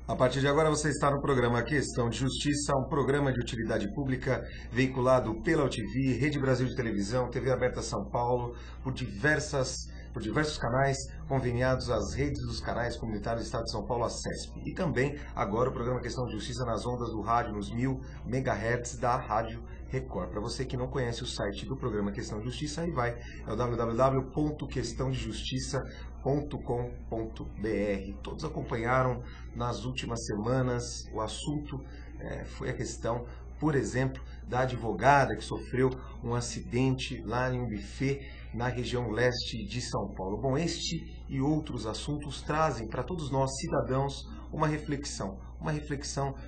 A partir de agora você está no programa Questão de Justiça, um programa de utilidade pública veiculado pela UTV, Rede Brasil de Televisão, TV Aberta São Paulo, por diversos canais conveniados às redes dos canais comunitários do Estado de São Paulo, a CESP. E também agora o programa Questão de Justiça nas ondas do rádio, nos 1000 MHz da Rádio Record. Para você que não conhece o site do programa Questão de Justiça, aí vai, é o www.questãodejustiça.com.br. Todos acompanharam nas últimas semanas o assunto, foi a questão, por exemplo, da advogada que sofreu um acidente lá em um buffet na região leste de São Paulo. Bom, este e outros assuntos trazem para todos nós, cidadãos, uma reflexão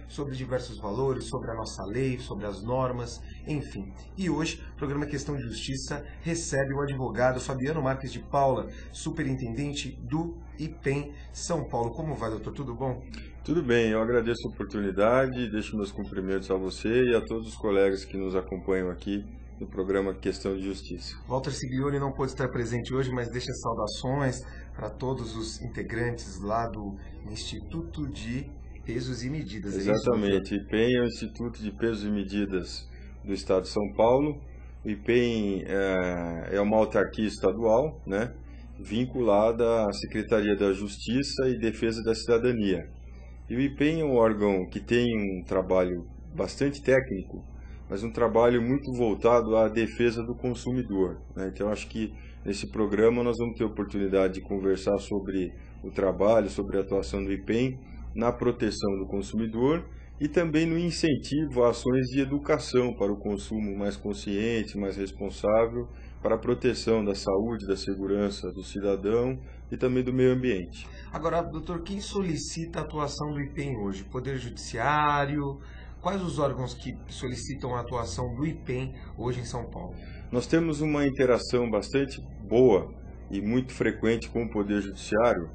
sobre diversos valores, sobre a nossa lei, sobre as normas, enfim. E hoje, o programa Questão de Justiça recebe o advogado Fabiano Marques de Paula, superintendente do IPEM São Paulo. Como vai, doutor? Tudo bom? Tudo bem, eu agradeço a oportunidade, deixo meus cumprimentos a você e a todos os colegas que nos acompanham aqui no programa Questão de Justiça. Walter Siglioni não pôde estar presente hoje, mas deixa saudações para todos os integrantes lá do Instituto de Pesos e Medidas. Exatamente, o IPEM é o Instituto de Pesos e Medidas do Estado de São Paulo. O IPEM é uma autarquia estadual, né, vinculada à Secretaria da Justiça e Defesa da Cidadania. E o IPEM é um órgão que tem um trabalho bastante técnico, mas um trabalho muito voltado à defesa do consumidor, né? Então, acho que nesse programa nós vamos ter a oportunidade de conversar sobre o trabalho, sobre a atuação do IPEM na proteção do consumidor e também no incentivo a ações de educação para o consumo mais consciente, mais responsável, para a proteção da saúde, da segurança do cidadão e também do meio ambiente. Agora, doutor, quem solicita a atuação do IPEM hoje? Poder Judiciário? Quais os órgãos que solicitam a atuação do IPEM hoje em São Paulo? Nós temos uma interação bastante boa e muito frequente com o Poder Judiciário.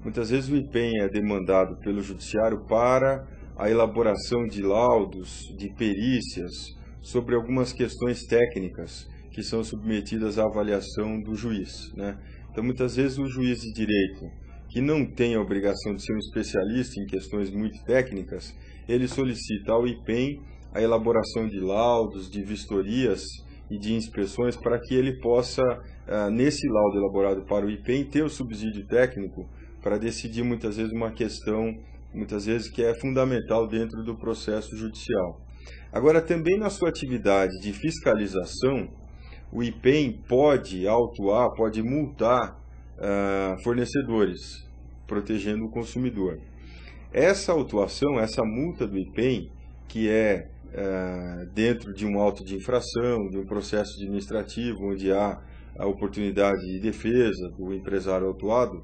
Muitas vezes o IPEM é demandado pelo Judiciário para a elaboração de laudos, de perícias, sobre algumas questões técnicas que são submetidas à avaliação do juiz, né? Então, muitas vezes o juiz de direito, que não tem a obrigação de ser um especialista em questões muito técnicas, ele solicita ao IPEM a elaboração de laudos, de vistorias e de inspeções para que ele possa, nesse laudo elaborado para o IPEM, ter o subsídio técnico para decidir muitas vezes uma questão, muitas vezes que é fundamental dentro do processo judicial. Agora, também na sua atividade de fiscalização, o IPEM pode autuar, pode multar fornecedores, protegendo o consumidor. Essa autuação, essa multa do IPEM, que é dentro de um auto de infração, de um processo administrativo, onde há a oportunidade de defesa do empresário autuado,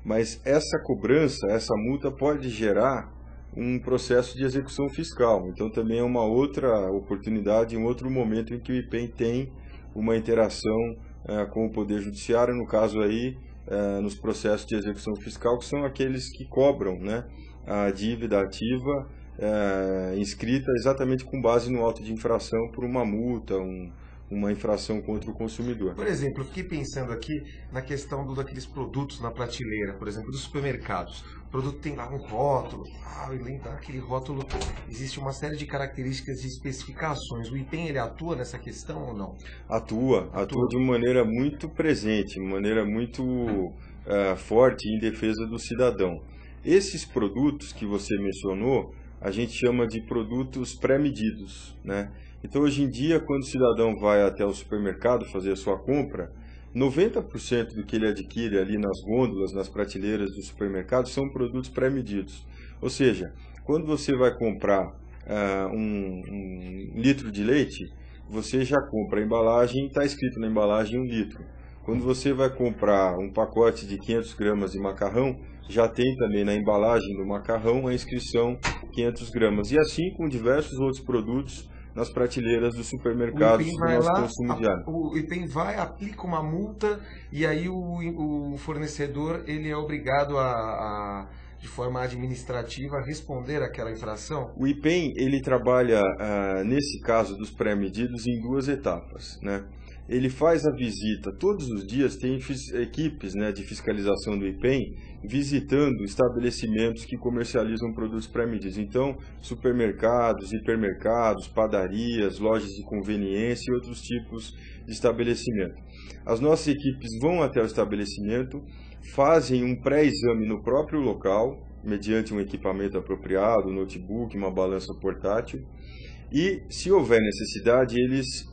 mas essa cobrança, essa multa pode gerar um processo de execução fiscal. Então também é uma outra oportunidade, um outro momento em que o IPEM tem uma interação com o Poder Judiciário, no caso aí, nos processos de execução fiscal, que são aqueles que cobram, né, a dívida ativa inscrita exatamente com base no auto de infração por uma multa, uma infração contra o consumidor. Por exemplo, eu fiquei pensando aqui na questão daqueles produtos na prateleira, por exemplo, dos supermercados. O produto tem lá um rótulo, e lembrar aquele rótulo, existe uma série de características e especificações. O IPEM, ele atua nessa questão ou não? Atua de uma maneira muito presente, de uma maneira muito forte em defesa do cidadão. Esses produtos que você mencionou, a gente chama de produtos pré-medidos, né? Então, hoje em dia, quando o cidadão vai até o supermercado fazer a sua compra, 90% do que ele adquire ali nas gôndolas, nas prateleiras do supermercado, são produtos pré-medidos. Ou seja, quando você vai comprar um litro de leite, você já compra a embalagem, está escrito na embalagem 1 litro. Quando você vai comprar um pacote de 500 gramas de macarrão, já tem também na embalagem do macarrão a inscrição 500 gramas. E assim com diversos outros produtos nas prateleiras dos supermercados do nosso consumo diário. O IPEM vai, aplica uma multa e aí o fornecedor ele é obrigado de forma administrativa, a responder àquela infração? O IPEM ele trabalha, nesse caso dos pré-medidos, em 2 etapas, né? Ele faz a visita todos os dias, tem equipes, né, de fiscalização do IPEM visitando estabelecimentos que comercializam produtos pré-medidos. Então, supermercados, hipermercados, padarias, lojas de conveniência e outros tipos de estabelecimento. As nossas equipes vão até o estabelecimento, fazem um pré-exame no próprio local, mediante um equipamento apropriado, um notebook, uma balança portátil, e, se houver necessidade, eles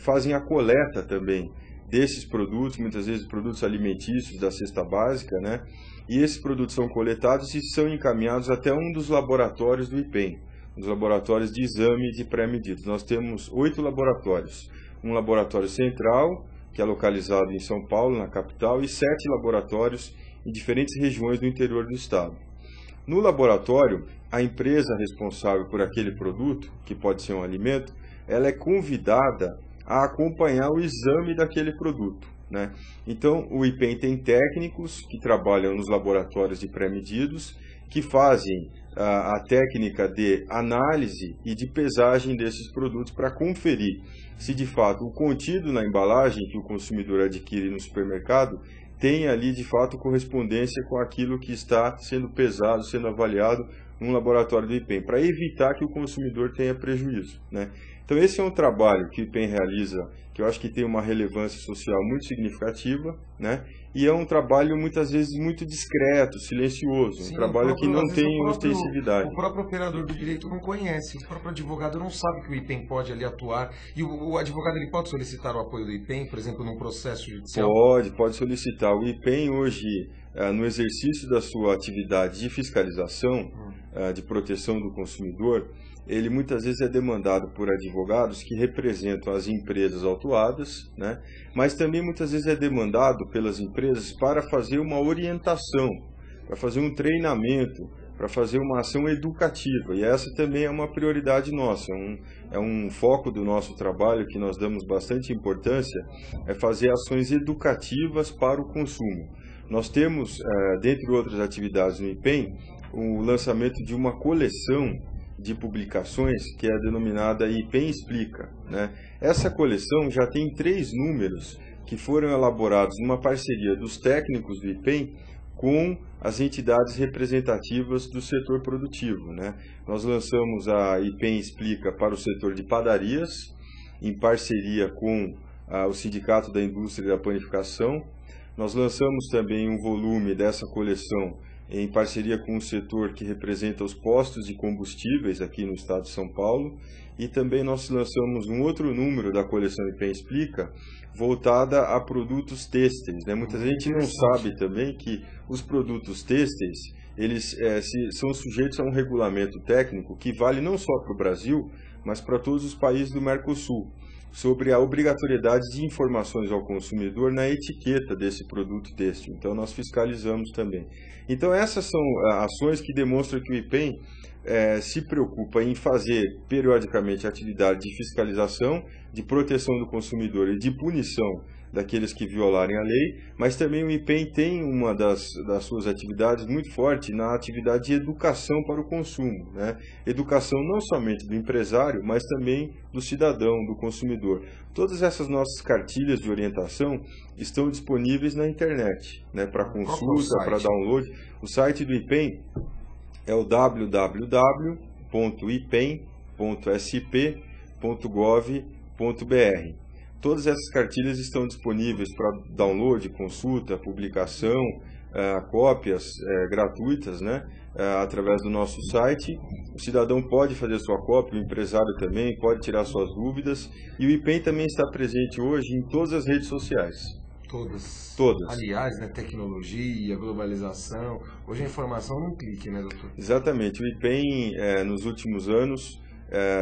fazem a coleta também desses produtos, muitas vezes produtos alimentícios da cesta básica, né? E esses produtos são coletados e são encaminhados até um dos laboratórios do IPEM, os laboratórios de exame de pré-medidos. Nós temos 8 laboratórios, um laboratório central, que é localizado em São Paulo, na capital, e 7 laboratórios em diferentes regiões do interior do estado. No laboratório, a empresa responsável por aquele produto, que pode ser um alimento, ela é convidada a acompanhar o exame daquele produto, né? Então, o IPEM tem técnicos que trabalham nos laboratórios de pré-medidos, que fazem a técnica de análise e de pesagem desses produtos para conferir se de fato o contido na embalagem que o consumidor adquire no supermercado tem ali de fato correspondência com aquilo que está sendo pesado, sendo avaliado num laboratório do IPEM, para evitar que o consumidor tenha prejuízo, né? Então esse é um trabalho que o IPEM realiza, que eu acho que tem uma relevância social muito significativa, né? E é um trabalho muitas vezes muito discreto, silencioso, Sim, um trabalho que não tem ostensividade. O próprio operador do direito não conhece, o próprio advogado não sabe que o IPEM pode ali atuar, e o advogado ele pode solicitar o apoio do IPEM, por exemplo, num processo judicial? Pode solicitar. O IPEM hoje, no exercício da sua atividade de fiscalização, de proteção do consumidor, ele muitas vezes é demandado por advogados que representam as empresas autuadas, né? Mas também muitas vezes é demandado pelas empresas para fazer uma orientação, para fazer um treinamento, para fazer uma ação educativa. E essa também é uma prioridade nossa, é um foco do nosso trabalho que nós damos bastante importância, é fazer ações educativas para o consumo. Nós temos, dentre outras atividades no IPEM, o lançamento de uma coleção de publicações que é denominada IPEM Explica, né? Essa coleção já tem 3 números que foram elaborados numa parceria dos técnicos do IPEM com as entidades representativas do setor produtivo, né? Nós lançamos a IPEM Explica para o setor de padarias, em parceria com o Sindicato da Indústria da Panificação. Nós lançamos também um volume dessa coleção em parceria com o setor que representa os postos de combustíveis aqui no estado de São Paulo, e também nós lançamos um outro número da coleção IPEM Explica, voltada a produtos têxteis, né? Muita gente não sabe também que os produtos têxteis, eles são sujeitos a um regulamento técnico que vale não só para o Brasil, mas para todos os países do Mercosul, sobre a obrigatoriedade de informações ao consumidor na etiqueta desse produto têxtil. Então, nós fiscalizamos também. Então, essas são ações que demonstram que o IPEM se preocupa em fazer periodicamente atividade de fiscalização, de proteção do consumidor e de punição daqueles que violarem a lei, mas também o IPEM tem uma das suas atividades muito forte na atividade de educação para o consumo, né? Educação não somente do empresário, mas também do cidadão, do consumidor. Todas essas nossas cartilhas de orientação estão disponíveis na internet, né? Para consulta, para download. O site do IPEM é o www.ipem.sp.gov.br. Todas essas cartilhas estão disponíveis para download, consulta, publicação, cópias gratuitas, né, através do nosso site. O cidadão pode fazer sua cópia, o empresário também pode tirar suas dúvidas. E o IPEM também está presente hoje em todas as redes sociais. Todas. Aliás, né, tecnologia, globalização, hoje a informação num clique, né, doutor? Exatamente. O IPEM, nos últimos anos,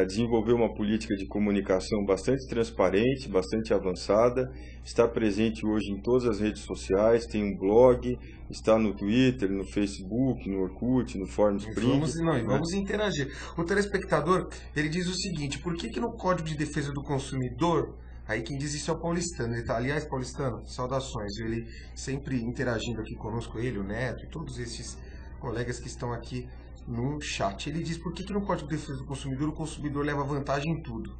desenvolveu uma política de comunicação bastante transparente, bastante avançada, está presente hoje em todas as redes sociais, tem um blog, está no Twitter, no Facebook, no Orkut, no Fórum Spring. Vamos interagir. O telespectador, ele diz o seguinte: por que no Código de Defesa do Consumidor, aí quem diz isso é o Paulistano, ele tá, aliás, Paulistano, saudações, ele sempre interagindo aqui conosco, ele, o Neto e todos esses colegas que estão aqui no chat. Ele diz por que no Código de Defesa do Consumidor o consumidor leva vantagem em tudo,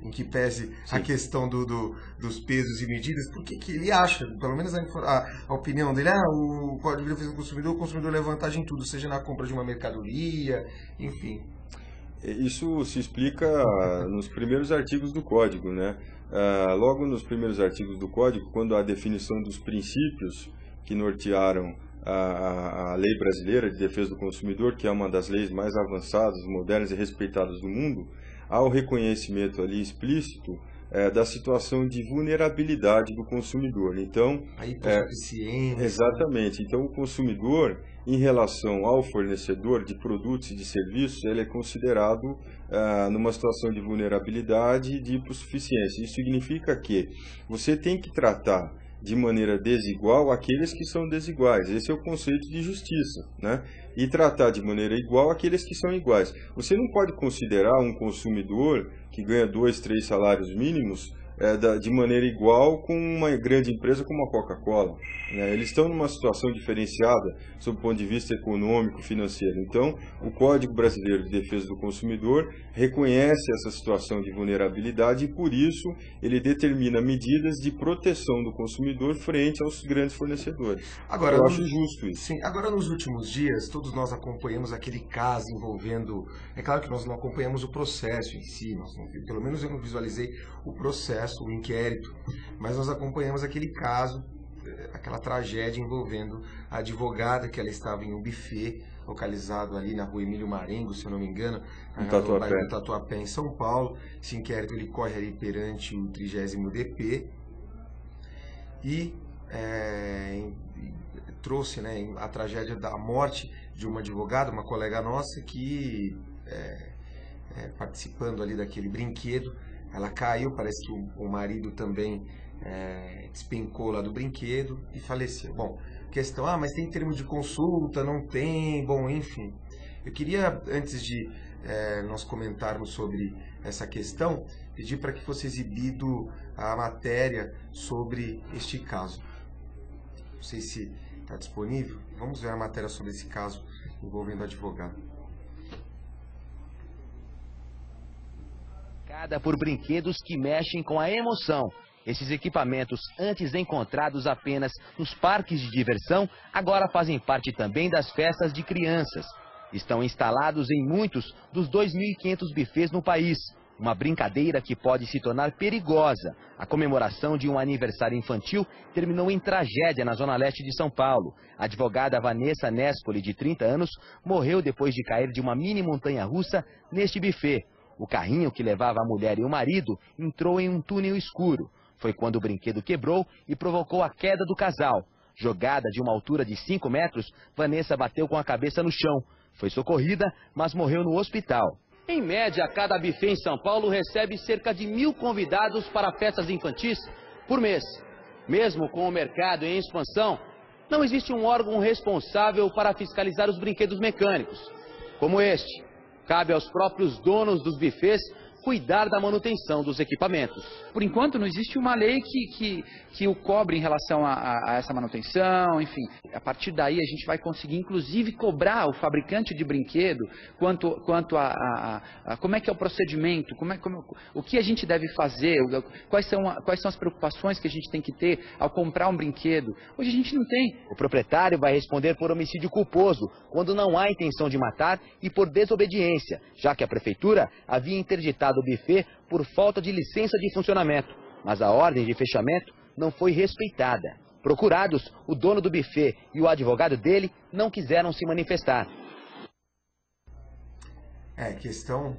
em que pese a questão dos pesos e medidas, por que ele acha, pelo menos a opinião dele, o Código de Defesa do Consumidor, o consumidor leva vantagem em tudo, seja na compra de uma mercadoria, enfim. Isso se explica nos primeiros artigos do Código, né? Logo nos primeiros artigos do Código, quando a definição dos princípios que nortearam a lei brasileira de defesa do consumidor, que é uma das leis mais avançadas, modernas e respeitadas do mundo, há o reconhecimento ali explícito da situação de vulnerabilidade do consumidor. Então, a hipossuficiência. Exatamente. Então, o consumidor, em relação ao fornecedor de produtos e de serviços, ele é considerado numa situação de vulnerabilidade e de hipossuficiência. Isso significa que você tem que tratar de maneira desigual aqueles que são desiguais. Esse é o conceito de justiça, né? E tratar de maneira igual aqueles que são iguais. Você não pode considerar um consumidor que ganha 2, 3 salários mínimos de maneira igual com uma grande empresa como a Coca-Cola. Eles estão numa situação diferenciada sob o ponto de vista econômico, financeiro. Então, o Código Brasileiro de Defesa do Consumidor reconhece essa situação de vulnerabilidade e, por isso, ele determina medidas de proteção do consumidor frente aos grandes fornecedores. Agora, eu acho justo isso. Sim, agora nos últimos dias, todos nós acompanhamos aquele caso envolvendo... É claro que nós não acompanhamos o processo em si, pelo menos eu não visualizei o processo, o inquérito, mas nós acompanhamos aquele caso, aquela tragédia envolvendo a advogada, que ela estava em um buffet localizado ali na rua Emílio Marengo, se eu não me engano, no bairro do Tatuapé, em São Paulo. Esse inquérito ele corre ali perante o 30º DP e trouxe, né, a tragédia da morte de uma advogada, uma colega nossa, que participando ali daquele brinquedo, ela caiu, parece que o marido também despencou lá do brinquedo e faleceu. Bom, questão, mas tem termo de consulta, não tem, bom, enfim. Eu queria, antes de nós comentarmos sobre essa questão, pedir para que fosse exibido a matéria sobre este caso. Não sei se está disponível. Vamos ver a matéria sobre esse caso envolvendo advogado. Por brinquedos que mexem com a emoção. Esses equipamentos, antes encontrados apenas nos parques de diversão, agora fazem parte também das festas de crianças. Estão instalados em muitos dos 2.500 bufês no país. Uma brincadeira que pode se tornar perigosa. A comemoração de um aniversário infantil terminou em tragédia na zona leste de São Paulo. A advogada Vanessa Nespoli, de 30 anos, morreu depois de cair de uma mini montanha-russa neste buffet. O carrinho que levava a mulher e o marido entrou em um túnel escuro. Foi quando o brinquedo quebrou e provocou a queda do casal. Jogada de uma altura de 5 metros, Vanessa bateu com a cabeça no chão. Foi socorrida, mas morreu no hospital. Em média, cada buffet em São Paulo recebe cerca de 1.000 convidados para festas infantis por mês. Mesmo com o mercado em expansão, não existe um órgão responsável para fiscalizar os brinquedos mecânicos, como este. Cabe aos próprios donos dos bufês cuidar da manutenção dos equipamentos. Por enquanto, não existe uma lei que o cobre em relação a essa manutenção, enfim. A partir daí, a gente vai conseguir, inclusive, cobrar o fabricante de brinquedo quanto a como é que é o procedimento, o que a gente deve fazer, quais são as preocupações que a gente tem que ter ao comprar um brinquedo. Hoje a gente não tem. O proprietário vai responder por homicídio culposo, quando não há intenção de matar, e por desobediência, já que a prefeitura havia interditado o buffet por falta de licença de funcionamento, mas a ordem de fechamento não foi respeitada. Procurados, o dono do buffet e o advogado dele não quiseram se manifestar. Questão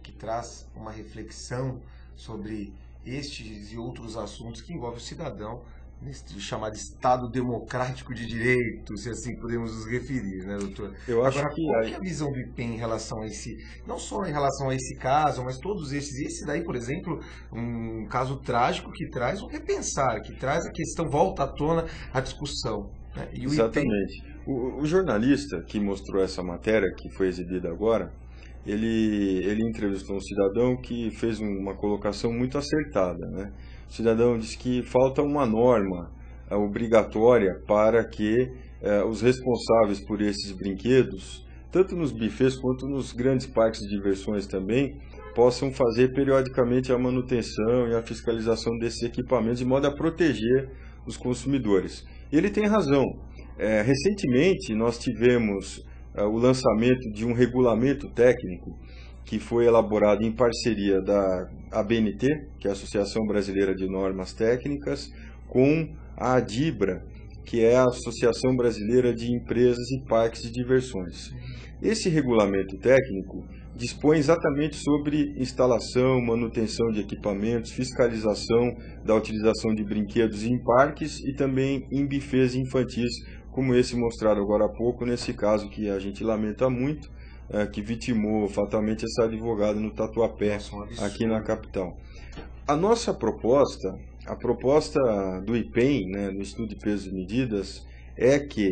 que traz uma reflexão sobre estes e outros assuntos que envolvem o cidadão nesse chamado Estado Democrático de Direito, se assim podemos nos referir, né, doutor? Eu acho Agora, que qual é a visão do IPEM em relação a esse, não só em relação a esse caso, mas todos esses, esse daí, por exemplo, um caso trágico que traz um repensar, que traz a questão, volta à tona a discussão, né? E o Exatamente. O jornalista que mostrou essa matéria, que foi exibida agora, ele entrevistou um cidadão que fez uma colocação muito acertada, né? O cidadão disse que falta uma norma obrigatória para que os responsáveis por esses brinquedos, tanto nos bufês quanto nos grandes parques de diversões também, possam fazer periodicamente a manutenção e a fiscalização desses equipamentos de modo a proteger os consumidores. E ele tem razão. Recentemente nós tivemos o lançamento de um regulamento técnico que foi elaborado em parceria da ABNT, que é a Associação Brasileira de Normas Técnicas, com a ADIBRA, que é a Associação Brasileira de Empresas e Parques de Diversões. Esse regulamento técnico dispõe exatamente sobre instalação, manutenção de equipamentos, fiscalização da utilização de brinquedos em parques e também em bufês infantis, como esse mostrado agora há pouco, nesse caso que a gente lamenta muito, que vitimou fatalmente essa advogada no Tatuapé, aqui na capital. A nossa proposta, a proposta do IPEM, né, no Estudo de Pesos e Medidas, é que,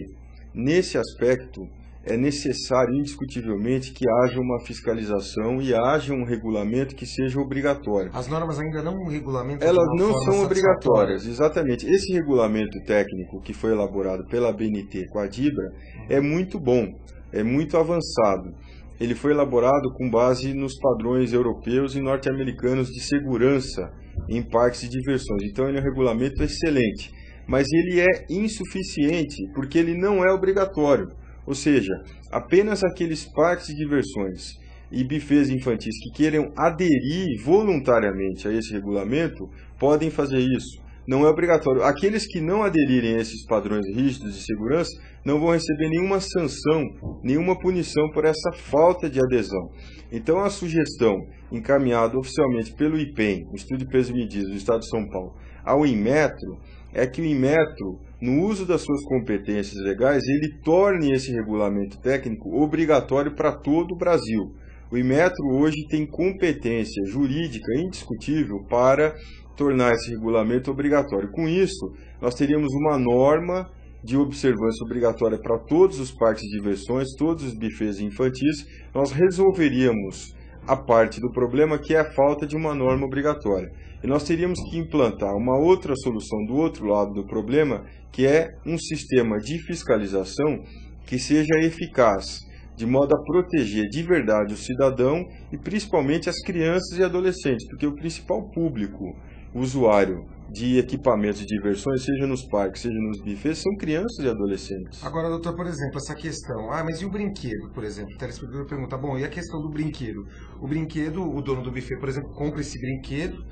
nesse aspecto, é necessário indiscutivelmente que haja uma fiscalização e haja um regulamento que seja obrigatório. As normas ainda não regulamentam. Elas não são obrigatórias, exatamente. Esse regulamento técnico que foi elaborado pela ABNT com a ADIBRA é muito bom, é muito avançado. Ele foi elaborado com base nos padrões europeus e norte-americanos de segurança em parques de diversões. Então ele é um regulamento excelente, mas ele é insuficiente porque ele não é obrigatório. Ou seja, apenas aqueles parques de diversões e bufês infantis que queiram aderir voluntariamente a esse regulamento podem fazer isso. Não é obrigatório. Aqueles que não aderirem a esses padrões rígidos de segurança não vão receber nenhuma sanção, nenhuma punição por essa falta de adesão. Então a sugestão encaminhada oficialmente pelo IPEM, o Estudo de Pesos e Medidas do Estado de São Paulo, ao Inmetro, é que o Inmetro, no uso das suas competências legais, ele torne esse regulamento técnico obrigatório para todo o Brasil. O Inmetro hoje tem competência jurídica indiscutível para tornar esse regulamento obrigatório. Com isso, nós teríamos uma norma de observância obrigatória para todos os parques de diversões, todos os bufês infantis. Nós resolveríamos a parte do problema, que é a falta de uma norma obrigatória. E nós teríamos que implantar uma outra solução do outro lado do problema, que é um sistema de fiscalização que seja eficaz, de modo a proteger de verdade o cidadão e principalmente as crianças e adolescentes, porque o principal público usuário de equipamentos de diversões, seja nos parques, seja nos bufês, são crianças e adolescentes. Agora, doutor, por exemplo, essa questão, mas e o brinquedo, por exemplo? O telespectador pergunta, bom, e a questão do brinquedo? O brinquedo, o dono do buffet, por exemplo, compra esse brinquedo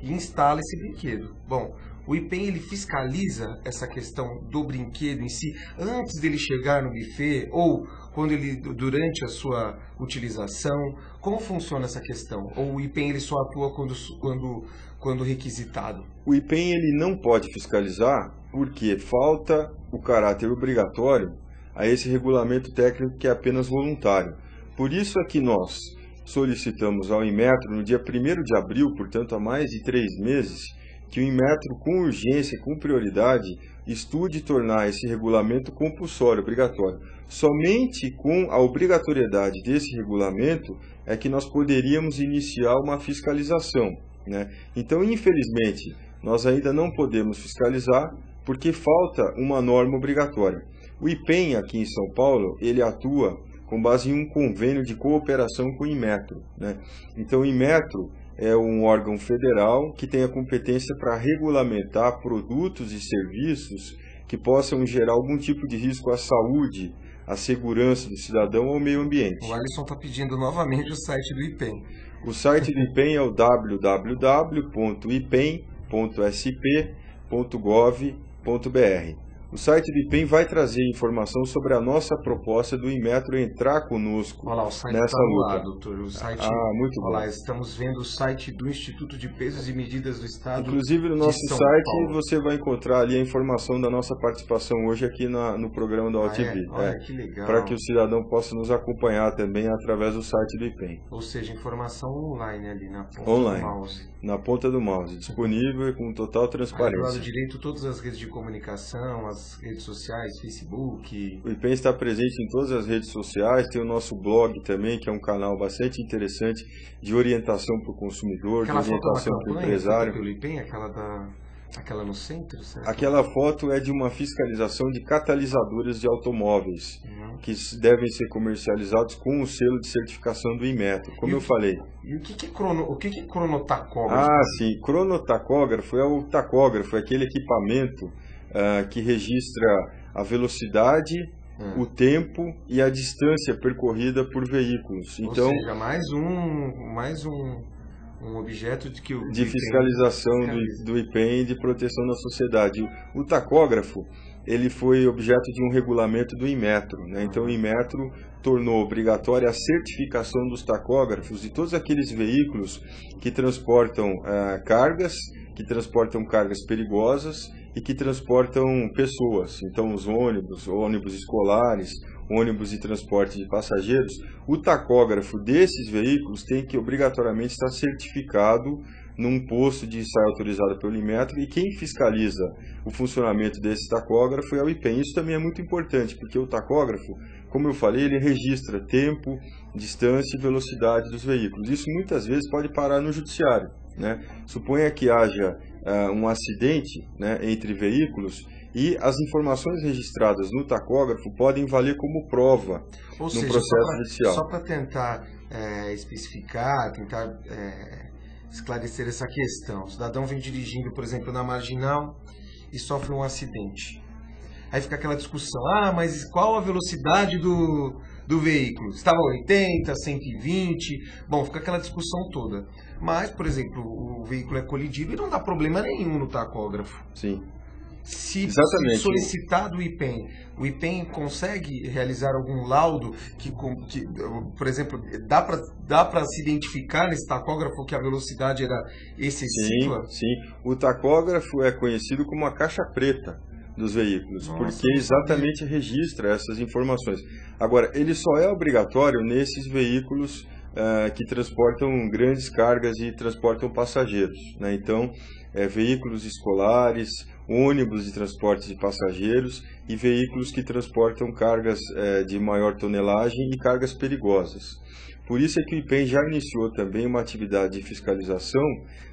e instala esse brinquedo. Bom, o IPEM, ele fiscaliza essa questão do brinquedo em si, antes dele chegar no buffet, ou quando ele, durante a sua utilização? Como funciona essa questão? Ou o IPEM, ele só atua quando requisitado? O IPEM, ele não pode fiscalizar porque falta o caráter obrigatório a esse regulamento técnico que é apenas voluntário. Por isso é que nós solicitamos ao Inmetro, no dia 1º de abril, portanto há mais de 3 meses, que o Inmetro, com urgência, com prioridade, estude tornar esse regulamento compulsório, obrigatório. Somente com a obrigatoriedade desse regulamento é que nós poderíamos iniciar uma fiscalização, né? Então, infelizmente, nós ainda não podemos fiscalizar porque falta uma norma obrigatória. O IPEM, aqui em São Paulo, ele atua com base em um convênio de cooperação com o Inmetro, né? Então, o Inmetro é um órgão federal que tem a competência para regulamentar produtos e serviços que possam gerar algum tipo de risco à saúde, à segurança do cidadão ou ao meio ambiente. O Alisson está pedindo novamente o site do IPEM. O site do IPEM é o www.ipem.sp.gov.br. O site do IPEM vai trazer informação sobre a nossa proposta do Inmetro entrar conosco Olha lá, o site nessa está no luta. ar, doutor. O site, Muito bom. olha lá, estamos vendo o site do Instituto de Pesos e Medidas do Estado. Inclusive no de nosso São site Paulo. você vai encontrar ali a informação da nossa participação hoje aqui no programa do AltV. Olha, que legal. Para que o cidadão possa nos acompanhar também através do site do IPEM. Ou seja, informação online ali na ponta Online. do mouse. Na ponta do mouse, disponível e com total Aí do transparência. lado direito, todas as redes de comunicação, as redes sociais, Facebook. O IPEM está presente em todas as redes sociais, tem o nosso blog também, que é um canal bastante interessante de orientação para o consumidor, Aquela de foto é uma orientação para o campanha empresário. pelo IPEM, aquela no centro? Certo? Aquela foto é de uma fiscalização de catalisadores de automóveis, que devem ser comercializados com o selo de certificação do Inmetro, como eu falei. E o que é cronotacógrafo? Sim, cronotacógrafo é o tacógrafo, é aquele equipamento que registra a velocidade, o tempo e a distância percorrida por veículos. Então, ou seja, mais um objeto de fiscalização do IPEM e de proteção da sociedade. O tacógrafo, ele foi objeto de um regulamento do Inmetro, né? Então o Inmetro tornou obrigatória a certificação dos tacógrafos de todos aqueles veículos que transportam cargas perigosas e que transportam pessoas. Então os ônibus escolares, ônibus de transporte de passageiros, o tacógrafo desses veículos tem que obrigatoriamente estar certificado num posto de ensaio autorizado pelo Inmetro, e quem fiscaliza o funcionamento desse tacógrafo é o IPEM. Isso também é muito importante, porque o tacógrafo, como eu falei, ele registra tempo, distância e velocidade dos veículos. Isso muitas vezes pode parar no judiciário, né? Suponha que haja um acidente, né, entre veículos, e as informações registradas no tacógrafo podem valer como prova no processo judicial. Só para tentar especificar, tentar esclarecer essa questão. O cidadão vem dirigindo, por exemplo, na Marginal e sofre um acidente. Aí fica aquela discussão, mas qual a velocidade do veículo? Estava 80, 120, bom, fica aquela discussão toda. Mas, por exemplo, o veículo é colidido e não dá problema nenhum no tacógrafo. Sim. Se Exatamente. solicitado o IPEM consegue realizar algum laudo que por exemplo, dá para se identificar nesse tacógrafo que a velocidade era excessiva? Sim. O tacógrafo é conhecido como a caixa preta dos veículos, porque exatamente registra essas informações. Agora, ele só é obrigatório nesses veículos que transportam grandes cargas e transportam passageiros, né? Então, veículos escolares, ônibus de transporte de passageiros e veículos que transportam cargas de maior tonelagem e cargas perigosas. Por isso é que o IPEM já iniciou também uma atividade de fiscalização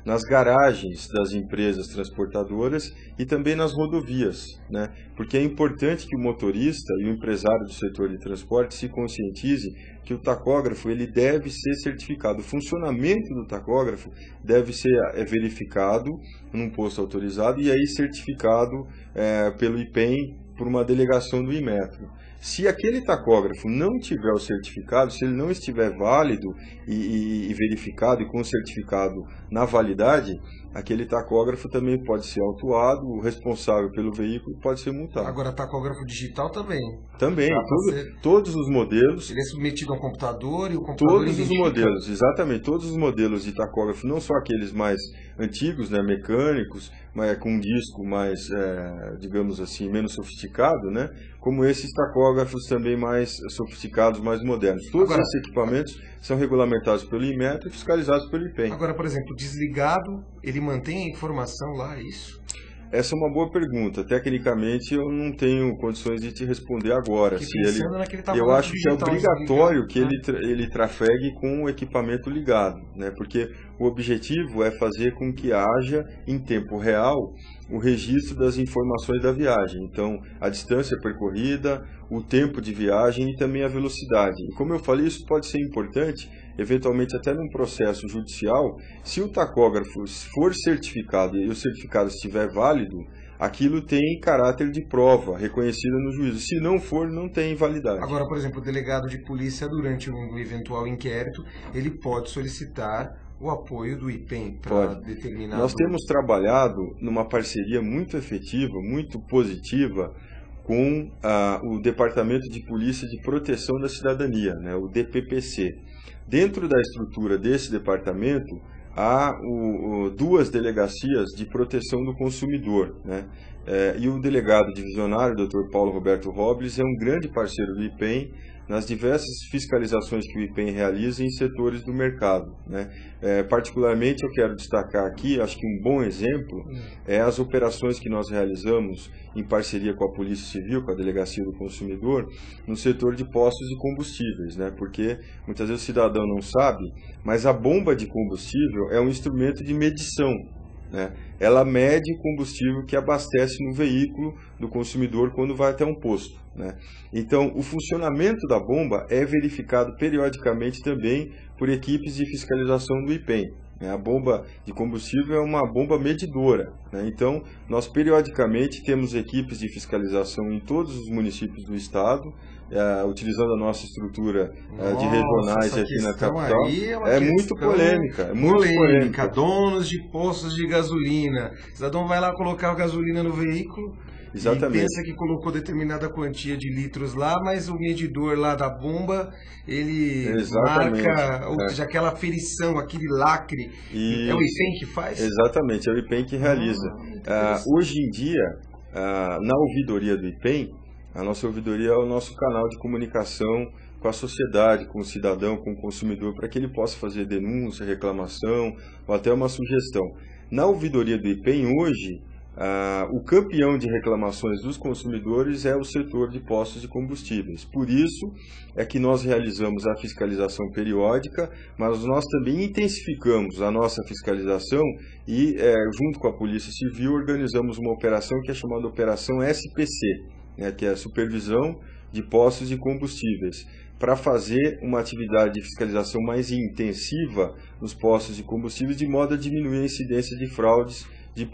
nas garagens das empresas transportadoras e também nas rodovias, né? Porque é importante que o motorista e o empresário do setor de transporte se conscientize que o tacógrafo ele deve ser certificado. O funcionamento do tacógrafo deve ser verificado num posto autorizado e aí certificado pelo IPEM por uma delegação do Inmetro. Se aquele tacógrafo não tiver o certificado, se ele não estiver válido e verificado e com certificado na validade, aquele tacógrafo também pode ser autuado, o responsável pelo veículo pode ser multado. Agora, tacógrafo digital também. Também, todos os modelos. Ele é submetido ao computador e o computador Todos os modelos, exatamente, todos os modelos de tacógrafo, não só aqueles mais antigos, né, mecânicos, mas com um disco mais, digamos assim, menos sofisticado, né, como esses tacógrafos também mais sofisticados, mais modernos. Todos esses equipamentos são regulamentados pelo Inmetro e fiscalizados pelo IPEM. Agora, por exemplo, desligado, ele mantém a informação lá, é isso? Essa é uma boa pergunta. Tecnicamente, eu não tenho condições de te responder agora. Eu acho que é obrigatório que ele trafegue com o equipamento ligado, né? Porque o objetivo é fazer com que haja, em tempo real, o registro das informações da viagem. Então, a distância percorrida, o tempo de viagem e também a velocidade. E como eu falei, isso pode ser importante, eventualmente até num processo judicial, se o tacógrafo for certificado e o certificado estiver válido, aquilo tem caráter de prova reconhecida no juízo. Se não for, não tem validade. Agora, por exemplo, o delegado de polícia, durante um eventual inquérito, ele pode solicitar o apoio do IPEM para determinar... Nós temos trabalhado numa parceria muito efetiva, muito positiva, com o Departamento de Polícia de Proteção da Cidadania, né, o DPPC. Dentro da estrutura desse departamento, há duas delegacias de proteção do consumidor, né? E o delegado divisionário, Dr. Paulo Roberto Robles, é um grande parceiro do IPEM nas diversas fiscalizações que o IPEM realiza em setores do mercado, né? Particularmente eu quero destacar aqui, acho que um bom exemplo é as operações que nós realizamos em parceria com a Polícia Civil, com a Delegacia do Consumidor, no setor de postos de combustíveis, né? Porque muitas vezes o cidadão não sabe, mas a bomba de combustível é um instrumento de medição, né? Ela mede o combustível que abastece no veículo do consumidor quando vai até um posto, né? Então, o funcionamento da bomba é verificado periodicamente também por equipes de fiscalização do IPEM. A bomba de combustível é uma bomba medidora, né? Então, nós periodicamente temos equipes de fiscalização em todos os municípios do estado, utilizando a nossa estrutura de regionais aqui na capital. É muito polêmica. É muito polêmica. Donos de postos de gasolina. O cidadão vai lá colocar a gasolina no veículo. Exatamente. E pensa que colocou determinada quantia de litros lá, mas o medidor lá da bomba, ele marca, ou seja, aquela aferição, aquele lacre. É o IPEM que faz? Exatamente, é o IPEM que realiza. Hoje em dia, na ouvidoria do IPEM, a nossa ouvidoria é o nosso canal de comunicação com a sociedade, com o cidadão, com o consumidor, para que ele possa fazer denúncia, reclamação ou até uma sugestão. Na ouvidoria do IPEM hoje, o campeão de reclamações dos consumidores é o setor de postos de combustíveis. Por isso é que nós realizamos a fiscalização periódica, mas nós também intensificamos a nossa fiscalização e, junto com a Polícia Civil, organizamos uma operação que é chamada Operação SPC, né, que é a Supervisão de Postos de Combustíveis, para fazer uma atividade de fiscalização mais intensiva nos postos de combustíveis, de modo a diminuir a incidência de fraudes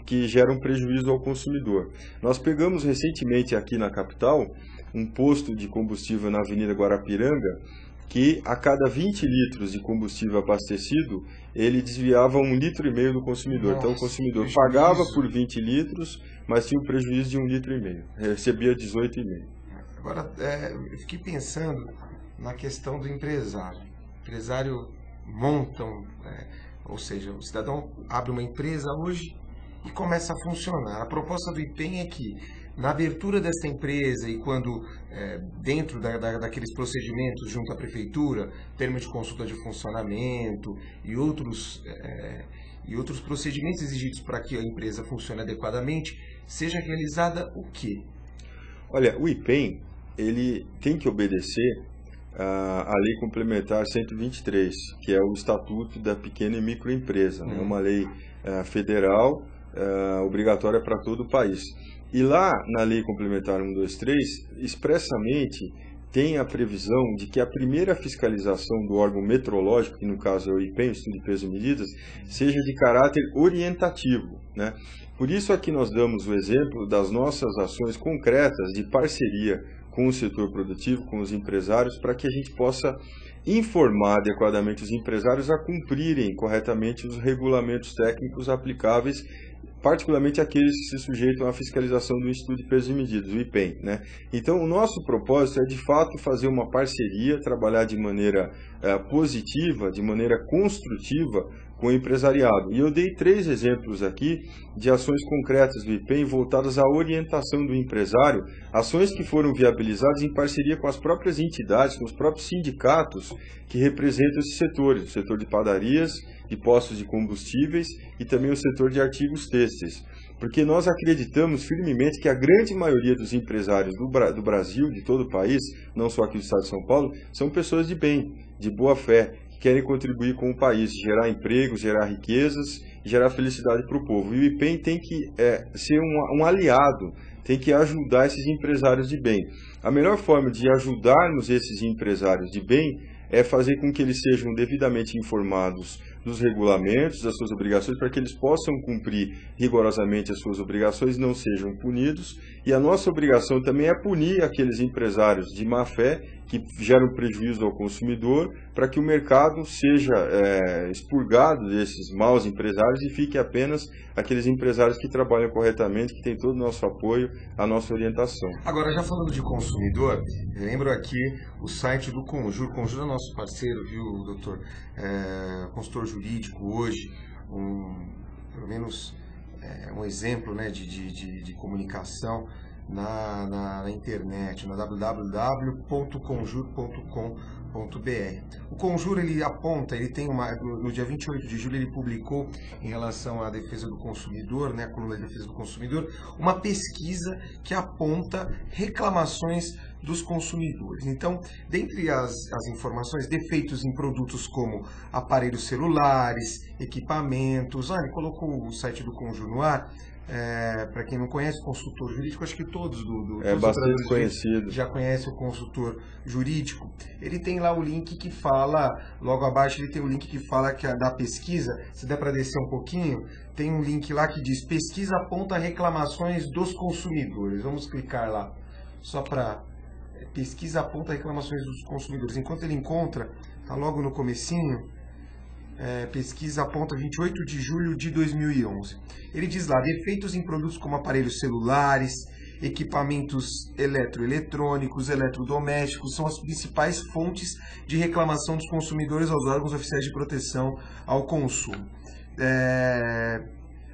que geram prejuízo ao consumidor. Nós pegamos recentemente aqui na capital um posto de combustível na Avenida Guarapiranga, que a cada 20 litros de combustível abastecido, ele desviava 1,5 litro do consumidor. Nossa, então o consumidor pagava por 20 litros, mas tinha um prejuízo de 1,5 litro, recebia 18,5. Agora, eu fiquei pensando na questão do empresário. O empresário monta, ou seja, o cidadão abre uma empresa hoje e começa a funcionar. A proposta do IPEM é que, na abertura dessa empresa e quando dentro daqueles procedimentos junto à prefeitura, termo de consulta de funcionamento e outros procedimentos exigidos para que a empresa funcione adequadamente, seja realizada o quê? Olha, o IPEM, ele tem que obedecer a Lei Complementar 123, que é o Estatuto da Pequena e Microempresa, né? Uma lei federal obrigatória para todo o país. E lá na Lei Complementar 123, expressamente tem a previsão de que a primeira fiscalização do órgão metrológico, que no caso é o IPEM, Estudo de Pesos e Medidas, seja de caráter orientativo, né? Por isso aqui nós damos o exemplo das nossas ações concretas de parceria com o setor produtivo, com os empresários, para que a gente possa informar adequadamente os empresários a cumprirem corretamente os regulamentos técnicos aplicáveis, particularmente aqueles que se sujeitam à fiscalização do Instituto de Pesos e Medidas, o IPEM, né? Então, o nosso propósito é, de fato, fazer uma parceria, trabalhar de maneira positiva, de maneira construtiva com o empresariado. E eu dei 3 exemplos aqui de ações concretas do IPEM voltadas à orientação do empresário, ações que foram viabilizadas em parceria com as próprias entidades, com os próprios sindicatos que representam esses setores, o setor de padarias, de postos de combustíveis e também o setor de artigos têxteis. Porque nós acreditamos firmemente que a grande maioria dos empresários do Brasil, de todo o país, não só aqui do estado de São Paulo, são pessoas de bem, de boa fé, que querem contribuir com o país, gerar empregos, gerar riquezas, gerar felicidade para o povo. E o IPEM tem que ser um aliado, tem que ajudar esses empresários de bem. A melhor forma de ajudarmos esses empresários de bem é fazer com que eles sejam devidamente informados dos regulamentos, das suas obrigações, para que eles possam cumprir rigorosamente as suas obrigações, não sejam punidos. E a nossa obrigação também é punir aqueles empresários de má fé que geram prejuízo ao consumidor, para que o mercado seja expurgado desses maus empresários e fique apenas aqueles empresários que trabalham corretamente, que têm todo o nosso apoio, a nossa orientação. Agora, já falando de consumidor, lembro aqui o site do Conjur. Conjur é nosso parceiro, viu, doutor? Consultor jurídico hoje, pelo menos um exemplo, né, de comunicação na internet, na www.conjur.com.br. O Conjur, ele aponta, ele tem no dia 28 de julho ele publicou, em relação à defesa do consumidor, né, a coluna de defesa do consumidor, uma pesquisa que aponta reclamações dos consumidores. Então, dentre as informações, defeitos em produtos como aparelhos celulares, equipamentos, ele colocou o site do Conjur no ar. Para quem não conhece o consultor jurídico, acho que todos bastante conhecido. Já conhecem o consultor jurídico. Ele tem lá o link que fala, logo abaixo ele tem o link que fala da pesquisa. Se der para descer um pouquinho, tem um link lá que diz: pesquisa aponta reclamações dos consumidores. Vamos clicar lá, só para pesquisa aponta reclamações dos consumidores. Enquanto ele encontra, tá logo no comecinho. Pesquisa aponta 28 de julho de 2011. Ele diz lá: defeitos em produtos como aparelhos celulares, equipamentos eletroeletrônicos, eletrodomésticos são as principais fontes de reclamação dos consumidores aos órgãos oficiais de proteção ao consumo.